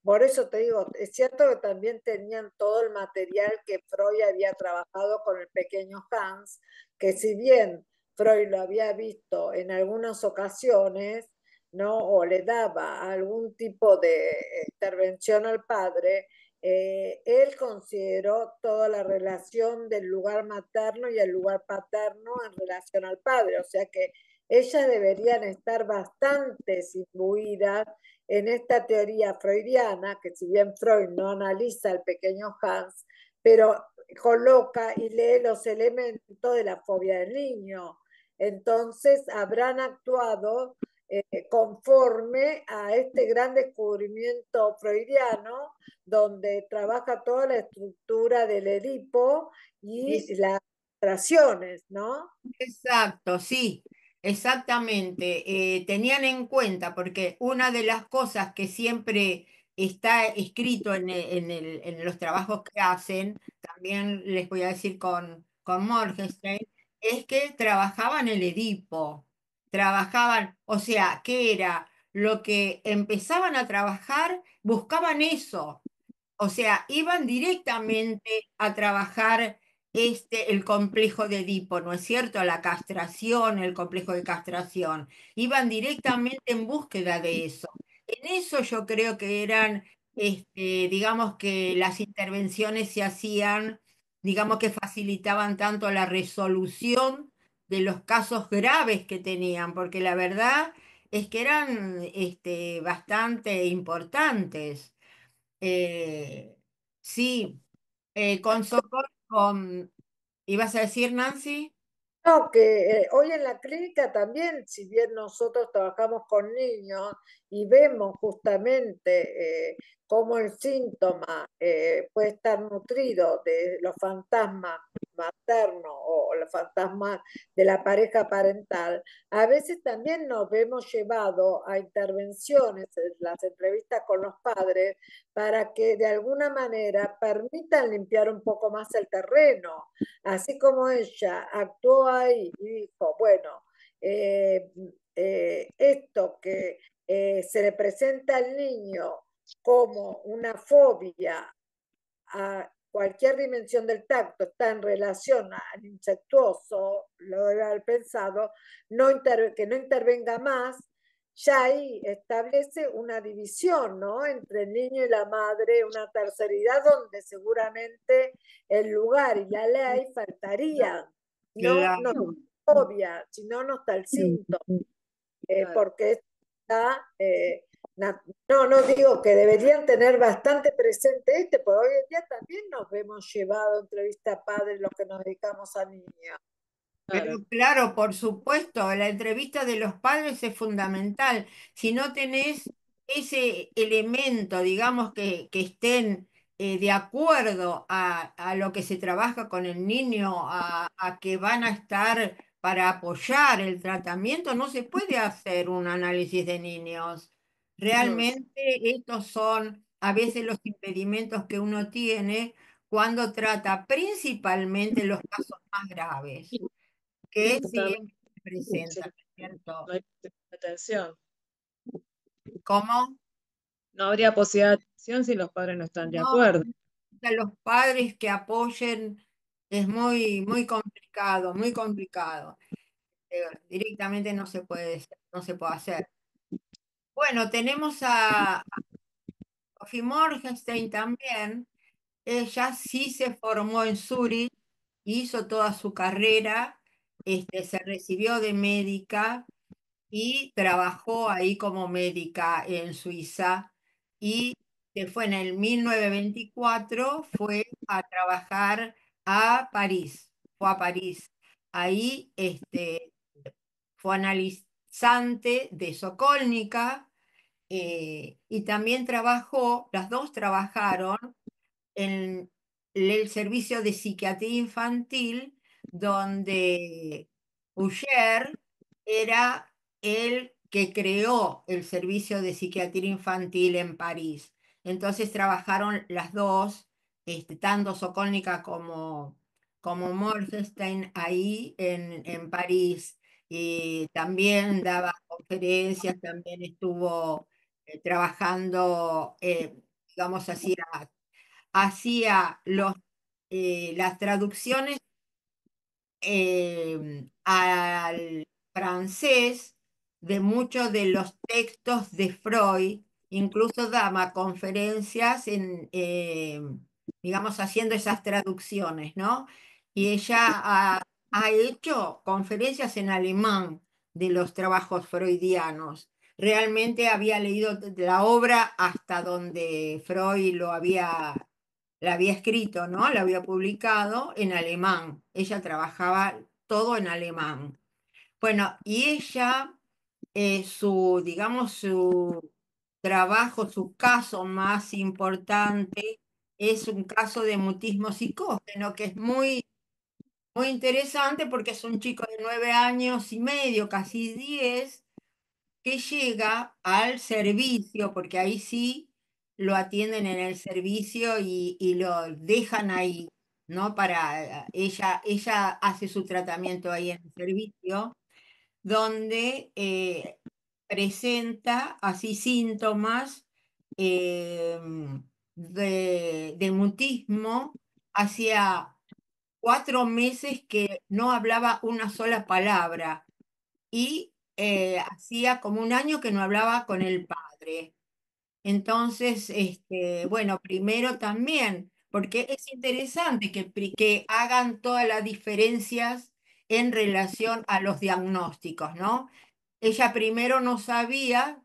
[SPEAKER 2] por eso te digo, es cierto que también tenían todo el material que Freud había trabajado con el pequeño Hans, que si bien Freud lo había visto en algunas ocasiones, ¿no? O le daba algún tipo de intervención al padre, él consideró toda la relación del lugar materno y el lugar paterno en relación al padre, o sea que ellas deberían estar bastante imbuidas en esta teoría freudiana, que si bien Freud no analiza al pequeño Hans, pero coloca y lee los elementos de la fobia del niño. Entonces habrán actuado conforme a este gran descubrimiento freudiano, donde trabaja toda la estructura del Edipo y las relaciones, ¿no?
[SPEAKER 4] Exacto, sí, exactamente. Tenían en cuenta, porque una de las cosas que siempre está escrito en los trabajos que hacen, también les voy a decir con Morgenstern, es que trabajaban el Edipo, trabajaban, o sea, ¿qué era? Lo que empezaban a trabajar, buscaban eso. O sea, iban directamente a trabajar el complejo de Edipo, ¿no es cierto? La castración, el complejo de castración. Iban directamente en búsqueda de eso. En eso yo creo que eran, digamos que las intervenciones se hacían, digamos que facilitaban tanto la resolución de los casos graves que tenían, porque la verdad es que eran, bastante importantes. Eh, sí, con socorro, ¿ibas a decir, Nancy?
[SPEAKER 2] No, que hoy en la clínica también, si bien nosotros trabajamos con niños y vemos justamente cómo el síntoma puede estar nutrido de los fantasmas maternos o los fantasmas de la pareja parental, a veces también nos vemos llevados a intervenciones en las entrevistas con los padres para que de alguna manera permitan limpiar un poco más el terreno. Así como ella actuó ahí y dijo, bueno, eh, esto que se le presenta al niño como una fobia a cualquier dimensión del tacto está en relación al insectuoso, lo debe haber pensado, que no intervenga más, ya ahí establece una división, ¿no? Entre el niño y la madre, una terceridad donde seguramente el lugar y la ley faltarían. No, no
[SPEAKER 4] Claro.
[SPEAKER 2] obvia, si no, no está el síntoma,
[SPEAKER 1] Claro.
[SPEAKER 2] porque está, no, no digo que deberían tener bastante presente porque hoy en día también nos vemos llevado a entrevista a padres los que nos dedicamos a niños.
[SPEAKER 4] Pero
[SPEAKER 1] Claro.
[SPEAKER 4] claro, por supuesto, la entrevista de los padres es fundamental. Si no tenés ese elemento, digamos, que estén de acuerdo a lo que se trabaja con el niño, a que van a estar para apoyar el tratamiento, no se puede hacer un análisis de niños.
[SPEAKER 1] No,
[SPEAKER 4] Realmente estos son a veces los impedimentos que uno tiene cuando trata principalmente los casos más graves que
[SPEAKER 1] justamente,
[SPEAKER 4] siempre se
[SPEAKER 1] sí,
[SPEAKER 4] presenta, ¿no es cierto?
[SPEAKER 1] no hay atención.
[SPEAKER 4] ¿Cómo?
[SPEAKER 1] No habría posibilidad de atención si los padres no están de
[SPEAKER 4] No,
[SPEAKER 1] acuerdo.
[SPEAKER 4] a los padres que apoyen es muy, muy complicado, muy complicado. Directamente no se puede hacer. Bueno, tenemos a Sophie Morgenstern también. Ella sí se formó en Zurich, hizo toda su carrera, se recibió de médica y trabajó ahí como médica en Suiza y que fue en el 1924 fue a trabajar a París, fue a París. Ahí fue analizante de Sokólnica y también trabajó, las dos trabajaron en el servicio de psiquiatría infantil, donde Usher era el que creó el servicio de psiquiatría infantil en París. Entonces trabajaron las dos, tanto Sokólnica como Morgenstern ahí en París. Y también daba conferencias, también estuvo trabajando, digamos así, hacía las traducciones al francés de muchos de los textos de Freud, incluso daba conferencias digamos, haciendo esas traducciones, ¿no? Y ella ha hecho conferencias en alemán de los trabajos freudianos. Realmente había leído la obra hasta donde Freud la había escrito, ¿no? La había publicado en alemán. Ella trabajaba todo en alemán. Bueno, y ella, digamos, su trabajo, su caso más importante es un caso de mutismo psicógeno, que es muy interesante porque es un chico de 9 años y medio, casi 10, que llega al servicio, porque ahí sí lo atienden en el servicio y lo dejan ahí, ¿no? Ella hace su tratamiento ahí en el servicio, donde presenta así síntomas eh, de mutismo. Hacía 4 meses que no hablaba una sola palabra y hacía como un año que no hablaba con el padre. Entonces, bueno, primero también, porque es interesante que hagan todas las diferencias en relación a los diagnósticos, ¿no? Ella primero no sabía,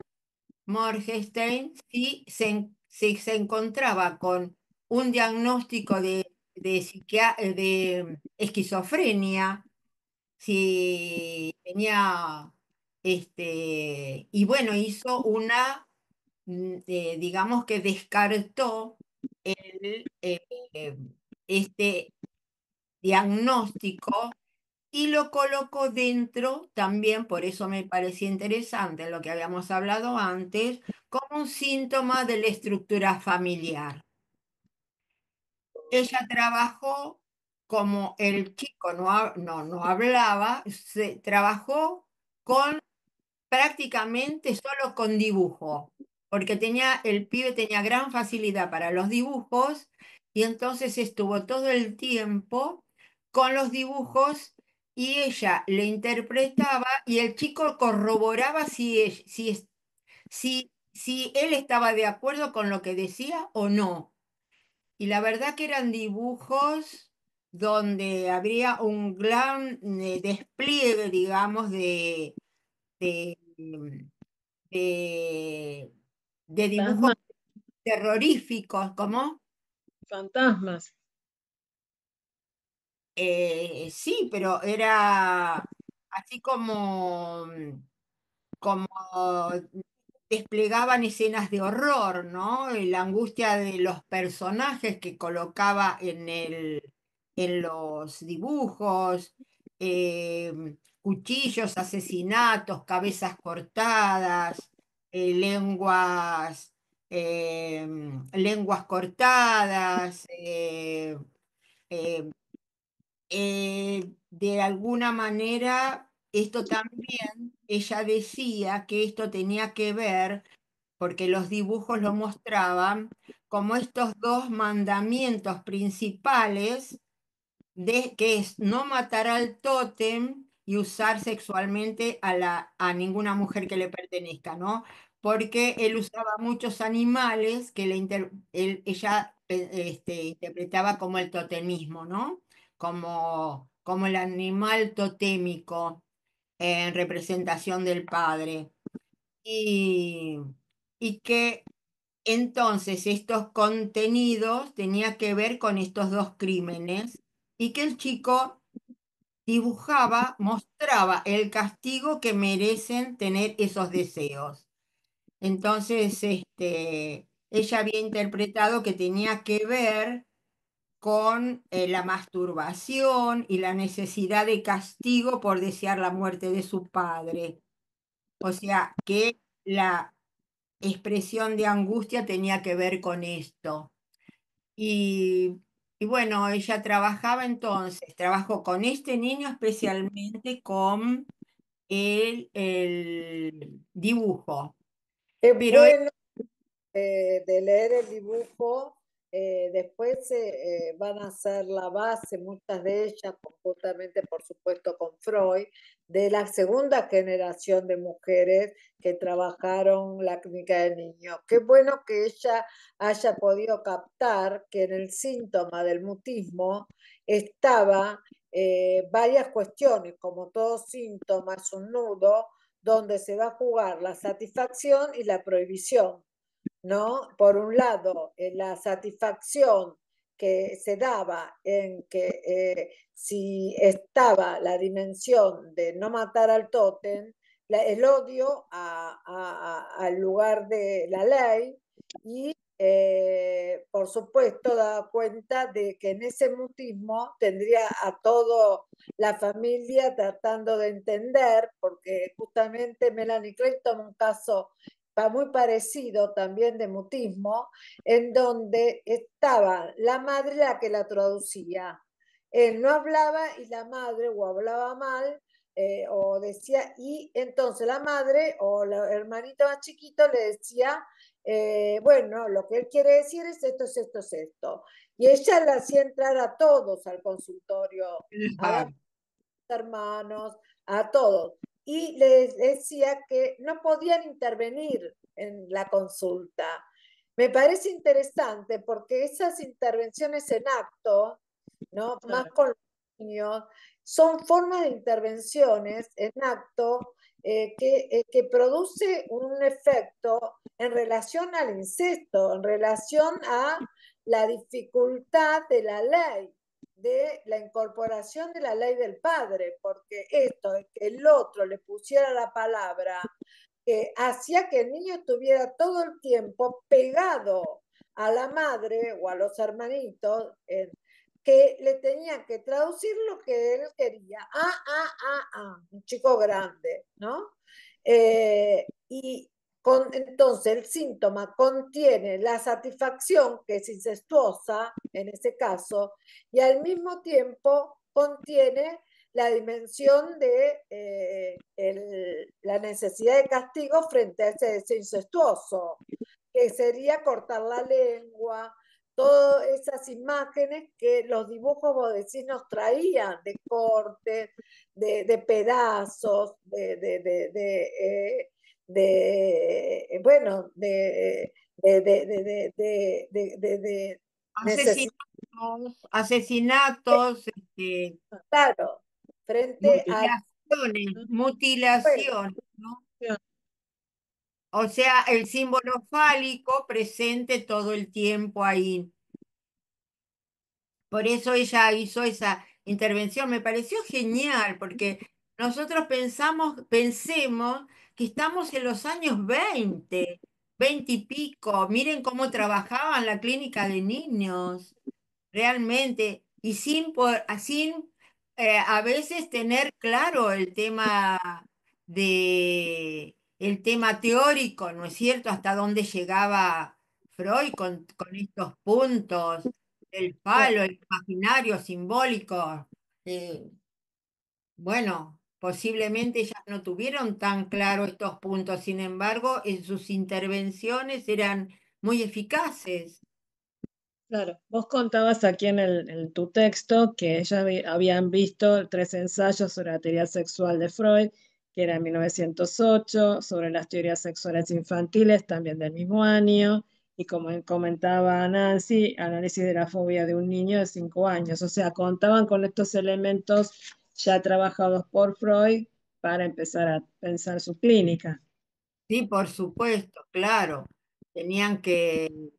[SPEAKER 4] Morgenstern, si se encontraba con un diagnóstico de esquizofrenia, si tenía, y bueno, hizo digamos que descartó este diagnóstico y lo colocó dentro también, por eso me parecía interesante lo que habíamos hablado antes, como un síntoma de la estructura familiar. Ella trabajó como el chico no hablaba, se trabajó con prácticamente solo con dibujo, porque el pibe tenía gran facilidad para los dibujos y entonces estuvo todo el tiempo con los dibujos y ella le interpretaba y el chico corroboraba si él estaba de acuerdo con lo que decía o no. Y la verdad que eran dibujos donde habría un gran despliegue, digamos, de, de, de dibujos
[SPEAKER 1] Fantasmas,
[SPEAKER 4] terroríficos, como
[SPEAKER 1] fantasmas.
[SPEAKER 4] sí, pero era así como desplegaban escenas de horror, ¿no? Y la angustia de los personajes que colocaba en los dibujos, cuchillos, asesinatos, cabezas cortadas, eh, lenguas cortadas, eh, de alguna manera, esto también, ella decía que esto tenía que ver, porque los dibujos lo mostraban, como estos dos mandamientos principales, que es no matar al tótem y usar sexualmente a ninguna mujer que le pertenezca, ¿no? Porque él usaba muchos animales que ella interpretaba como el totemismo, ¿no? Como el animal totémico en representación del padre. Y, y que entonces estos contenidos tenían que ver con estos dos crímenes y que el chico dibujaba, mostraba el castigo que merecen tener esos deseos. Entonces, ella había interpretado que tenía que ver con la masturbación y la necesidad de castigo por desear la muerte de su padre. O sea, que la expresión de angustia tenía que ver con esto. Y, y bueno, ella trabajaba entonces, trabajó con este niño especialmente con el dibujo.
[SPEAKER 2] Qué
[SPEAKER 4] Pero
[SPEAKER 2] bueno de leer el dibujo después van a ser la base, muchas de ellas, justamente por supuesto con Freud, de la segunda generación de mujeres que trabajaron la clínica de niños. Qué bueno que ella haya podido captar que en el síntoma del mutismo estaba varias cuestiones, como todo síntoma es un nudo donde se va a jugar la satisfacción y la prohibición, ¿no? Por un lado, la satisfacción que se daba en que si estaba la dimensión de no matar al tótem, el odio al lugar de la ley y por supuesto daba cuenta de que en ese mutismo tendría a toda la familia tratando de entender, porque justamente Melanie Klein toma un caso muy parecido también de mutismo, en donde estaba la madre la que la traducía. Él no hablaba y la madre o hablaba mal o decía, y entonces la madre o el hermanito más chiquito le decía, bueno, lo que él quiere decir es esto, es esto, es esto. Y ella le hacía entrar a todos al consultorio, a los hermanos, a todos. Y les decía que no podían intervenir en la consulta. Me parece interesante porque esas intervenciones en acto, ¿no? Más con los niños, son formas de intervenciones en acto que produce un efecto en relación al incesto, en relación a la dificultad de la ley, de la incorporación de la ley del padre, porque esto de que el otro le pusiera la palabra hacía que el niño estuviera todo el tiempo pegado a la madre o a los hermanitos, que le tenían que traducir lo que él quería. Un chico grande, ¿no? Y entonces el síntoma contiene la satisfacción, que es incestuosa en ese caso, y al mismo tiempo contiene la dimensión de la necesidad de castigo frente a ese deseo incestuoso, que sería cortar la lengua, todas esas imágenes que los dibujos, vos decís, nos traían de cortes, de pedazos, bueno, de necesidad.
[SPEAKER 4] Asesinatos,
[SPEAKER 2] Claro, frente a...
[SPEAKER 4] mutilaciones,
[SPEAKER 2] Bueno,
[SPEAKER 4] mutilaciones, ¿no? O sea, el símbolo fálico presente todo el tiempo ahí. Por eso ella hizo esa intervención. Me pareció genial, porque nosotros pensemos que estamos en los años 20, 20 y pico. Miren cómo trabajaban la clínica de niños, realmente, y sin a veces tener claro el tema teórico, ¿no es cierto? Hasta dónde llegaba Freud con estos puntos el palo, el imaginario, simbólico. eh, bueno, posiblemente ellas no tuvieron tan claro estos puntos, sin embargo, en sus intervenciones eran muy eficaces.
[SPEAKER 1] Claro, vos contabas aquí en tu texto que ellas habían visto 3 ensayos sobre la teoría sexual de Freud, que era en 1908, sobre las teorías sexuales infantiles, también del mismo año, y como comentaba Nancy, análisis de la fobia de un niño de 5 años. O sea, contaban con estos elementos ya trabajados por Freud para empezar a pensar su clínica.
[SPEAKER 4] Sí, por supuesto, claro. Tenían que,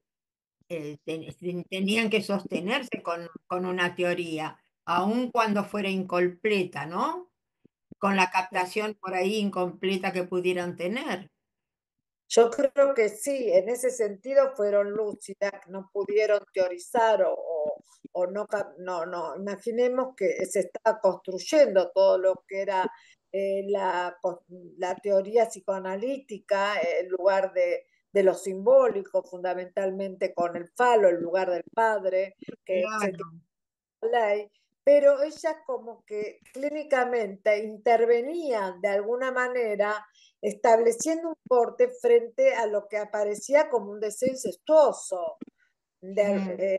[SPEAKER 4] tenían que sostenerse con una teoría, aun cuando fuera incompleta, ¿no? Con la captación por ahí incompleta que pudieran tener.
[SPEAKER 2] yo creo que sí, en ese sentido fueron lúcidas, no pudieron teorizar o no, no, imaginemos que se estaba construyendo todo lo que era la teoría psicoanalítica, en lugar de lo simbólico, fundamentalmente con el falo, el lugar del padre, que es el que
[SPEAKER 4] Claro.
[SPEAKER 2] ley, pero ellas como que clínicamente intervenían de alguna manera estableciendo un corte frente a lo que aparecía como un deseo incestuoso.
[SPEAKER 4] Mm.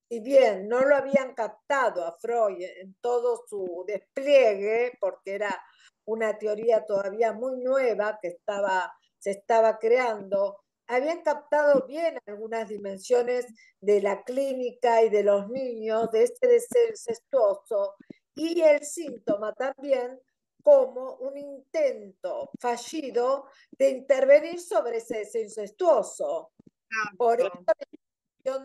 [SPEAKER 2] Si bien no lo habían captado a Freud en todo su despliegue, porque era una teoría todavía muy nueva que se estaba creando, habían captado bien algunas dimensiones de la clínica y de los niños, de este deseo incestuoso, y el síntoma también como un intento fallido de intervenir sobre ese deseo incestuoso. Por
[SPEAKER 4] Exacto.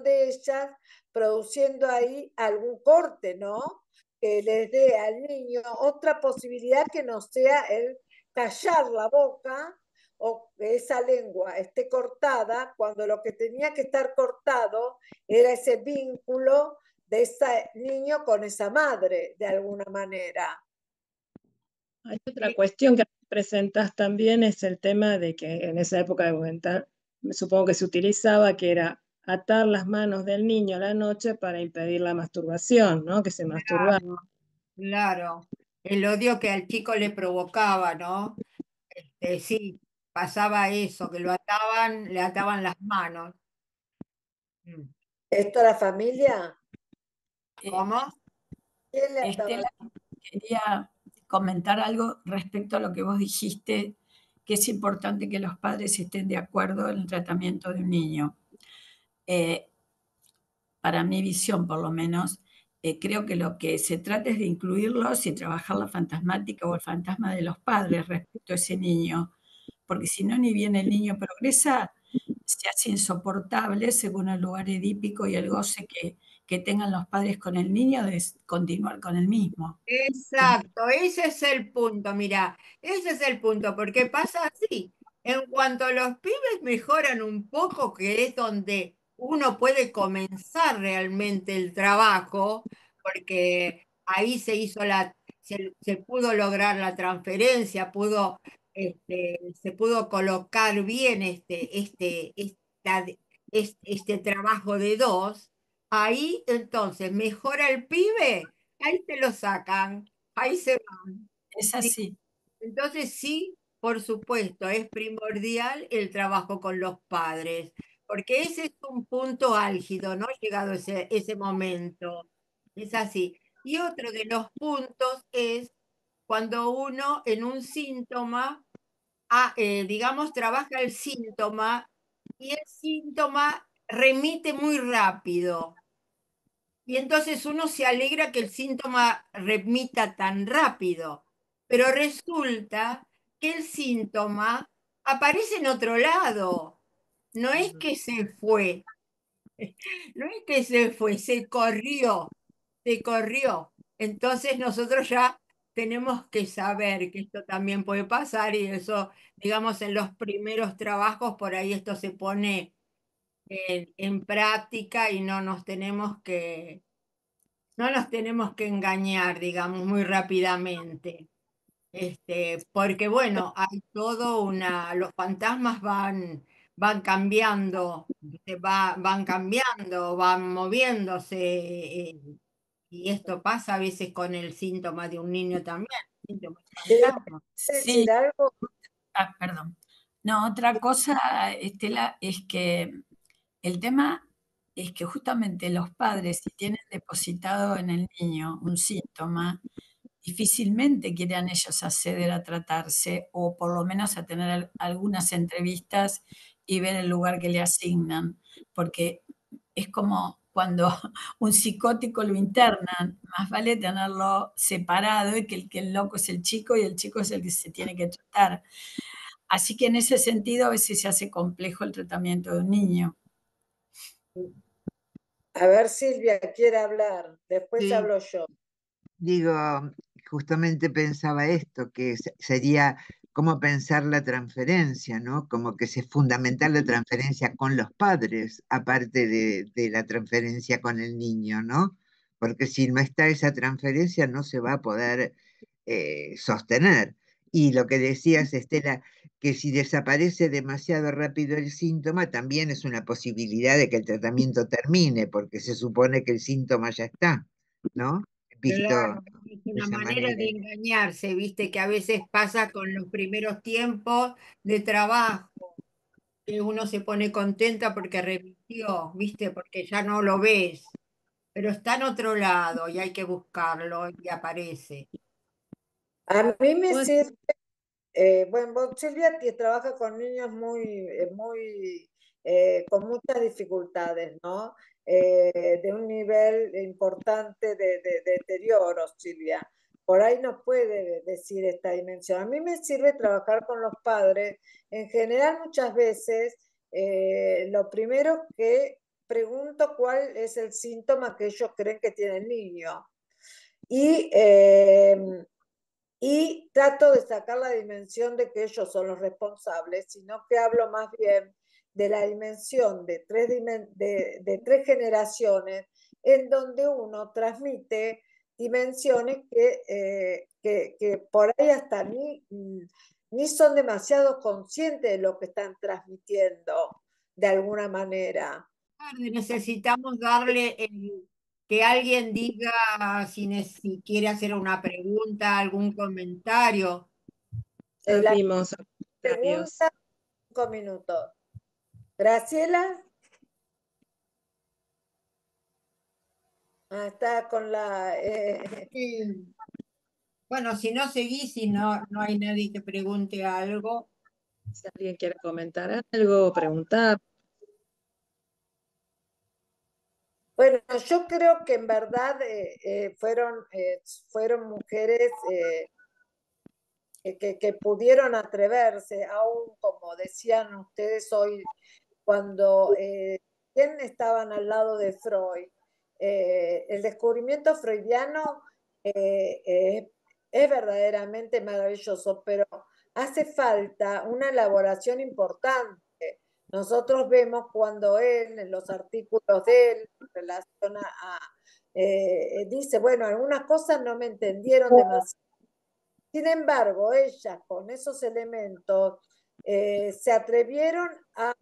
[SPEAKER 2] de ellas, produciendo ahí algún corte, ¿no? Que les dé al niño otra posibilidad que no sea el callar la boca o que esa lengua esté cortada, cuando lo que tenía que estar cortado era ese vínculo de ese niño con esa madre, de alguna manera.
[SPEAKER 1] Hay otra cuestión que presentas también, es el tema de que en esa época de Buental, supongo que se utilizaba, que era atar las manos del niño a la noche para impedir la masturbación, ¿no? Que se masturbara.
[SPEAKER 4] Claro, claro. El odio que al chico le provocaba, ¿no? Sí, pasaba eso, que lo ataban, le ataban las manos. Mm.
[SPEAKER 2] ¿Esto a la familia?
[SPEAKER 4] ¿Cómo?
[SPEAKER 2] ¿Quién le ataba?
[SPEAKER 5] Estela, quería comentar algo respecto a lo que vos dijiste, que es importante que los padres estén de acuerdo en el tratamiento de un niño. Eh, para mi visión, por lo menos, creo que lo que se trata es de incluirlos y trabajar la fantasmática o el fantasma de los padres respecto a ese niño, porque si no, ni bien el niño progresa, se hace insoportable según el lugar edípico y el goce que tengan los padres con el niño de continuar con el mismo.
[SPEAKER 4] Exacto, ese es el punto, mira, ese es el punto, porque pasa así. En cuanto los pibes mejoran un poco, que es donde uno puede comenzar realmente el trabajo, porque ahí se pudo lograr la transferencia, se pudo colocar bien este trabajo de dos. Ahí entonces mejora el pibe, ahí te lo sacan, ahí se van.
[SPEAKER 5] Es
[SPEAKER 4] Sí.
[SPEAKER 5] así.
[SPEAKER 4] Entonces sí, por supuesto, es primordial el trabajo con los padres, porque ese es un punto álgido, ¿no? Llegado ese momento. Es así. Y otro de los puntos es cuando uno en un síntoma, digamos, trabaja el síntoma y el síntoma remite muy rápido. Y entonces uno se alegra que el síntoma remita tan rápido, pero resulta que el síntoma aparece en otro lado. No es que se fue, no es que se fue, se corrió, se corrió. Entonces nosotros ya tenemos que saber que esto también puede pasar y eso, digamos, en los primeros trabajos, por ahí esto se pone en práctica y no nos tenemos que engañar, digamos, muy rápidamente. Porque bueno, hay los fantasmas van cambiando, van cambiando, van moviéndose, y esto pasa a veces con el síntoma de un niño también, síntoma de
[SPEAKER 2] ¿Quiere
[SPEAKER 4] fantasma.
[SPEAKER 5] Sí,
[SPEAKER 2] decir algo?
[SPEAKER 5] perdón. No, otra cosa, Estela, es que el tema es que justamente los padres, si tienen depositado en el niño un síntoma, difícilmente quieran ellos acceder a tratarse o por lo menos a tener algunas entrevistas y ver el lugar que le asignan, porque es como cuando un psicótico lo internan, más vale tenerlo separado y que el loco es el chico y el chico es el que se tiene que tratar. Así que en ese sentido a veces se hace complejo el tratamiento de un niño.
[SPEAKER 2] A ver, Silvia quiere hablar, después
[SPEAKER 4] Sí,
[SPEAKER 2] hablo yo.
[SPEAKER 6] Digo, justamente pensaba esto, que sería cómo pensar la transferencia, ¿no? Como que es fundamental la transferencia con los padres, aparte de la transferencia con el niño, ¿no? Porque si no está esa transferencia no se va a poder sostener. Y lo que decías, Estela, que si desaparece demasiado rápido el síntoma, también es una posibilidad de que el tratamiento termine, porque se supone que el síntoma ya está, ¿no? Visto
[SPEAKER 4] claro, es
[SPEAKER 6] de
[SPEAKER 4] una
[SPEAKER 6] esa
[SPEAKER 4] manera
[SPEAKER 6] manera.
[SPEAKER 4] de engañarse, viste, que a veces pasa con los primeros tiempos de trabajo. que uno se pone contenta porque remitió, ¿viste? Porque ya no lo ves, pero está en otro lado y hay que buscarlo y aparece.
[SPEAKER 2] A mí me
[SPEAKER 1] Vos-
[SPEAKER 2] sirve, bueno, vos, Silvia trabaja con niños muy, con muchas dificultades, ¿no? De un nivel importante de deterioro, Silvia. Por ahí nos puede decir esta dimensión. A mí me sirve trabajar con los padres. En general, muchas veces, lo primero que pregunto cuál es el síntoma que ellos creen que tiene el niño. Y y trato de sacar la dimensión de que ellos son los responsables, sino que hablo más bien de la dimensión de de tres generaciones en donde uno transmite dimensiones que por ahí hasta ni son demasiado conscientes de lo que están transmitiendo de alguna manera.
[SPEAKER 4] Necesitamos darle que alguien diga si quiere hacer una pregunta, algún comentario.
[SPEAKER 1] Ya
[SPEAKER 2] La
[SPEAKER 1] vimos comentarios.
[SPEAKER 2] pregunta, 5 minutos. Graciela. Está con la...
[SPEAKER 4] Sí. Bueno, si no seguís, si no hay nadie que pregunte algo.
[SPEAKER 1] Si alguien quiere comentar algo, preguntar.
[SPEAKER 2] Bueno, yo creo que en verdad fueron mujeres que pudieron atreverse, aún como decían ustedes hoy, cuando ¿quién estaban al lado de Freud? El descubrimiento freudiano es verdaderamente maravilloso, pero hace falta una elaboración importante. Nosotros vemos cuando él, en los artículos de él, relaciona dice, bueno, algunas cosas no me entendieron demasiado. Sin embargo, ellas con esos elementos se atrevieron a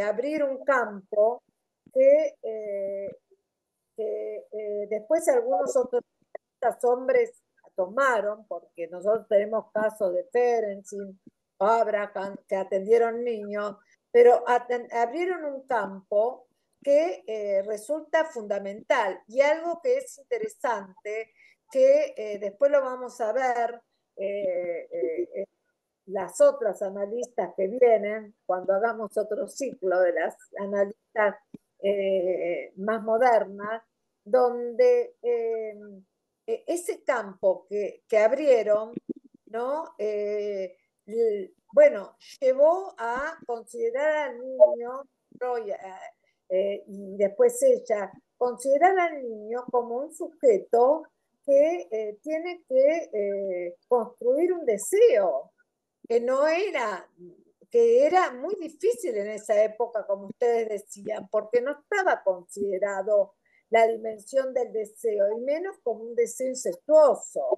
[SPEAKER 2] abrir un campo que, después algunos otros hombres tomaron, porque nosotros tenemos casos de Ferenczi, Abraham, que atendieron niños, pero abrieron un campo que resulta fundamental y algo que es interesante, que después lo vamos a ver las otras analistas que vienen, cuando hagamos otro ciclo de las analistas más modernas, donde ese campo que abrieron, ¿no? Bueno, llevó a considerar al niño, y después ella, considerar al niño como un sujeto que tiene que construir un deseo, que no era, que era muy difícil en esa época, como ustedes decían, porque no estaba considerado la dimensión del deseo, y menos como un deseo incestuoso.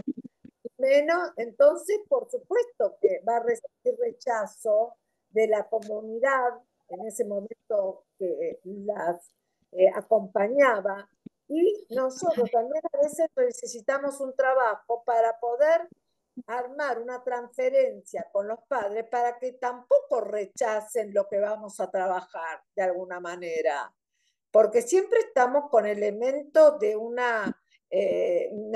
[SPEAKER 2] Menos, entonces, por supuesto que va a recibir rechazo de la comunidad en ese momento que las acompañaba. Y nosotros también a veces necesitamos un trabajo para poder armar una transferencia con los padres para que tampoco rechacen lo que vamos a trabajar de alguna manera, porque siempre estamos con elementos de una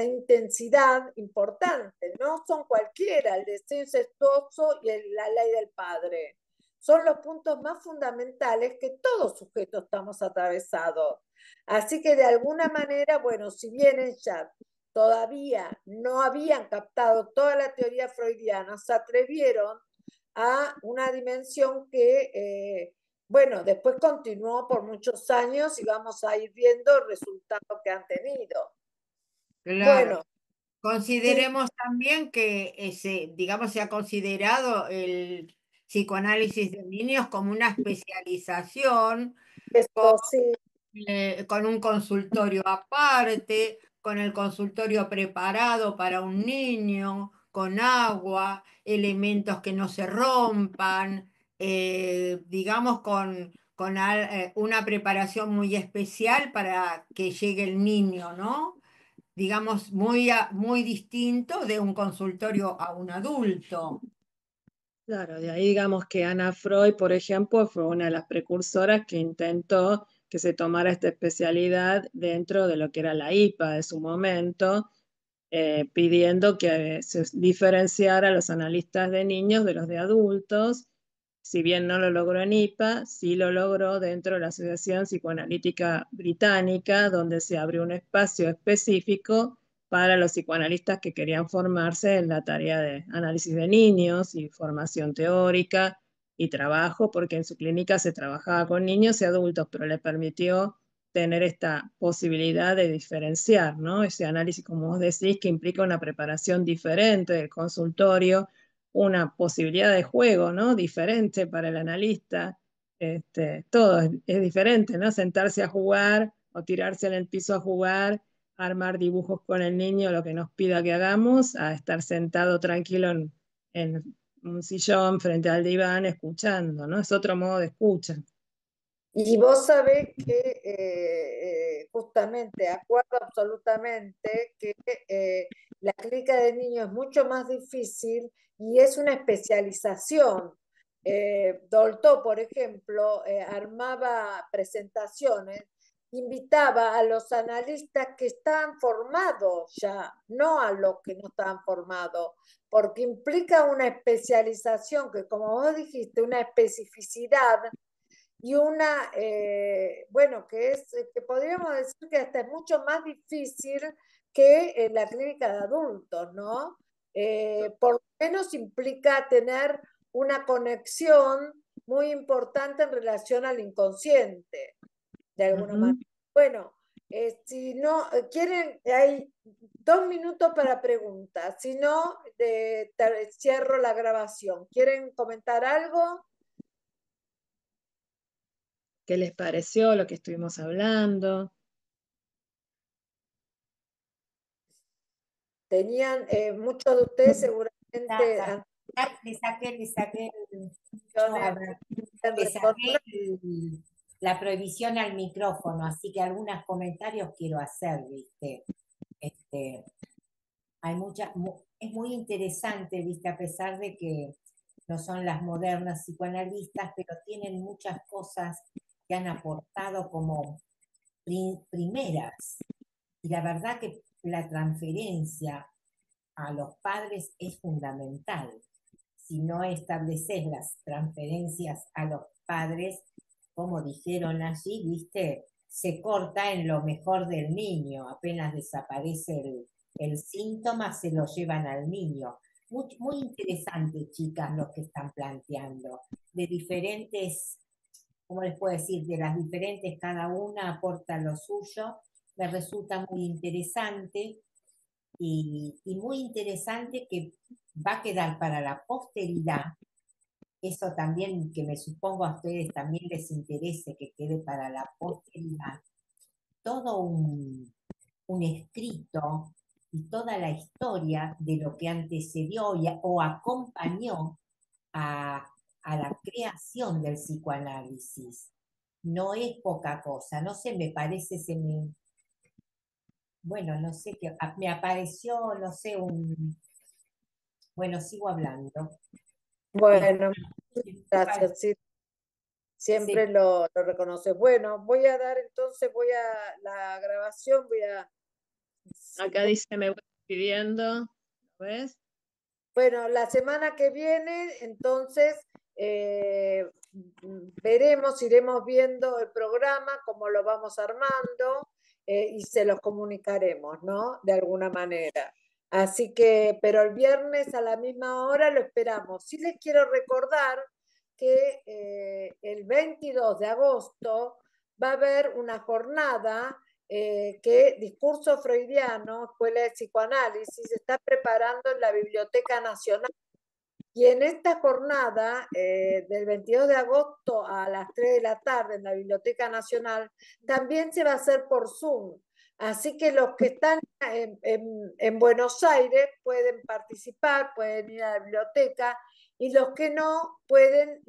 [SPEAKER 2] intensidad importante, no son cualquiera, el deseo incestuoso y la ley del padre. Son los puntos más fundamentales que todos sujetos estamos atravesados. Así que de alguna manera, bueno, si bien ellas todavía no habían captado toda la teoría freudiana, se atrevieron a una dimensión que, bueno, después continuó por muchos años y vamos a ir viendo el resultado que han tenido.
[SPEAKER 4] Claro.
[SPEAKER 2] Bueno,
[SPEAKER 4] Consideremos también que digamos, se ha considerado el psicoanálisis de niños como una especialización
[SPEAKER 2] esto sí,
[SPEAKER 4] con un consultorio aparte, con el consultorio preparado para un niño, con agua, elementos que no se rompan, digamos con una preparación muy especial para que llegue el niño, ¿no? Digamos, muy distinto de un consultorio a un adulto.
[SPEAKER 1] Claro, de ahí digamos que Ana Freud, por ejemplo, fue una de las precursoras que intentó que se tomara esta especialidad dentro de lo que era la IPA de su momento, pidiendo que se diferenciara a los analistas de niños de los de adultos. Si bien no lo logró en IPA, sí lo logró dentro de la Asociación Psicoanalítica Británica, donde se abrió un espacio específico para los psicoanalistas que querían formarse en la tarea de análisis de niños y formación teórica y trabajo, porque en su clínica se trabajaba con niños y adultos, pero le permitió tener esta posibilidad de diferenciar, ¿no? Ese análisis, como vos decís, que implica una preparación diferente del consultorio, una posibilidad de juego, ¿no? Diferente para el analista. Todo es diferente, ¿no? Sentarse a jugar o tirarse en el piso a jugar, armar dibujos con el niño, lo que nos pida que hagamos, a estar sentado tranquilo en un sillón frente al diván escuchando, ¿no? Es otro modo de escucha.
[SPEAKER 2] Y vos sabés que justamente, acuerdo absolutamente que la clínica de niños es mucho más difícil y es una especialización. Dolto, por ejemplo, armaba presentaciones, invitaba a los analistas que estaban formados ya, no a los que no estaban formados, porque implica una especialización que, como vos dijiste, una especificidad y una, bueno, que podríamos decir que hasta es mucho más difícil que la clínica de adultos, ¿no? Por lo menos implica tener una conexión muy importante en relación al inconsciente, de alguna manera. Bueno, si no, quieren, hay 2 minutos para preguntas, si no, cierro la grabación. ¿Quieren comentar algo?
[SPEAKER 1] ¿Qué les pareció lo que estuvimos hablando?
[SPEAKER 2] Tenían, muchos de ustedes seguramente
[SPEAKER 4] Le saqué la prohibición al micrófono, así que algunos comentarios quiero hacer, ¿viste? Hay es muy interesante, ¿viste? A pesar de que no son las modernas psicoanalistas, pero tienen muchas cosas que han aportado como primeras. Y la verdad que la transferencia a los padres es fundamental. Si no estableces las transferencias a los padres, como dijeron allí, ¿viste? Se corta en lo mejor del niño, apenas desaparece el síntoma, se lo llevan al niño. Muy, muy interesante, chicas, lo que están planteando. De diferentes, ¿cómo les puedo decir? De las diferentes, cada una aporta lo suyo. Me resulta muy interesante y muy interesante que va a quedar para la posteridad. Eso también, que me supongo a ustedes también les interese que quede para la posteridad. Todo un escrito y toda la historia de lo que antecedió o acompañó a la creación del psicoanálisis. No es poca cosa, no sé, me parece, bueno, no sé, me apareció, no sé, bueno, sigo hablando.
[SPEAKER 2] Bueno, gracias, sí. Siempre
[SPEAKER 4] Sí.
[SPEAKER 2] lo reconoce. Bueno, voy a dar entonces, la grabación,
[SPEAKER 1] Acá dice, me voy pidiendo, ¿ves?
[SPEAKER 2] Bueno, la semana que viene, entonces, iremos viendo el programa, cómo lo vamos armando, y se los comunicaremos, ¿no? De alguna manera. Así que, pero el viernes a la misma hora lo esperamos. Sí les quiero recordar que el 22 de agosto va a haber una jornada que Discurso Freudiano, Escuela de Psicoanálisis, se está preparando en la Biblioteca Nacional. Y en esta jornada, del 22 de agosto a las 3 de la tarde en la Biblioteca Nacional, también se va a hacer por Zoom. Así que los que están en Buenos Aires pueden participar, pueden ir a la biblioteca, y los que no pueden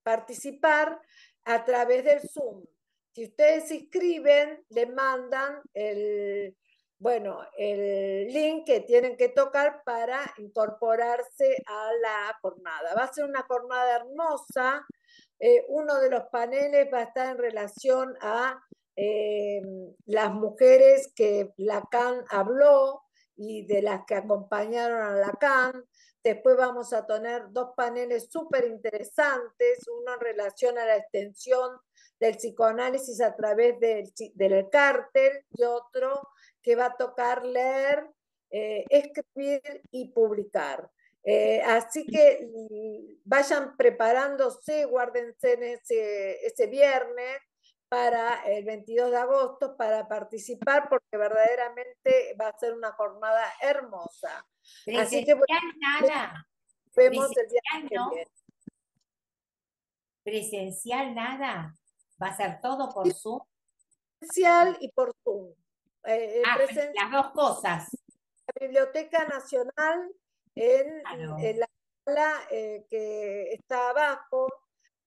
[SPEAKER 2] participar a través del Zoom. Si ustedes se inscriben, les mandan bueno, el link que tienen que tocar para incorporarse a la jornada. Va a ser una jornada hermosa. Uno de los paneles va a estar en relación a las mujeres que Lacan habló y de las que acompañaron a Lacan. Después vamos a tener dos paneles súper interesantes, uno en relación a la extensión del psicoanálisis a través del cártel y otro que va a tocar leer, escribir y publicar. Así que vayan preparándose, guárdense en ese viernes para el 22 de agosto para participar, porque verdaderamente va a ser una jornada hermosa. Así que bueno,
[SPEAKER 7] nada.
[SPEAKER 2] vemos el día que
[SPEAKER 7] ¿No?
[SPEAKER 2] viene.
[SPEAKER 7] Presencial nada. Va a ser todo por Zoom.
[SPEAKER 2] Presencial y por Zoom.
[SPEAKER 7] Las dos cosas.
[SPEAKER 2] La Biblioteca Nacional en
[SPEAKER 7] Claro.
[SPEAKER 2] la sala que está abajo,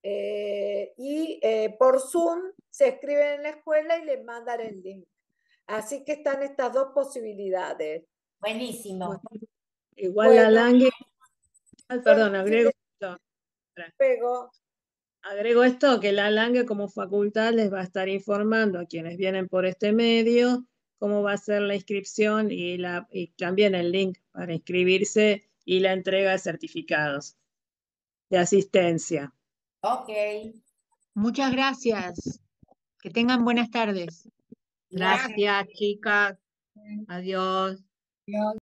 [SPEAKER 2] y por Zoom se escriben en la escuela y les mandan el link. Así que están estas dos posibilidades.
[SPEAKER 7] Buenísimo.
[SPEAKER 1] Igual
[SPEAKER 2] Bueno,
[SPEAKER 1] la Lange, perdón, agrego esto. Agrego esto, que la Lange como facultad les va a estar informando a quienes vienen por este medio cómo va a ser la inscripción y también el link para inscribirse y la entrega de certificados de asistencia.
[SPEAKER 7] Ok.
[SPEAKER 3] Muchas gracias. Que tengan buenas tardes.
[SPEAKER 4] Gracias.
[SPEAKER 3] Gracias, chicas. Adiós.
[SPEAKER 5] Adiós.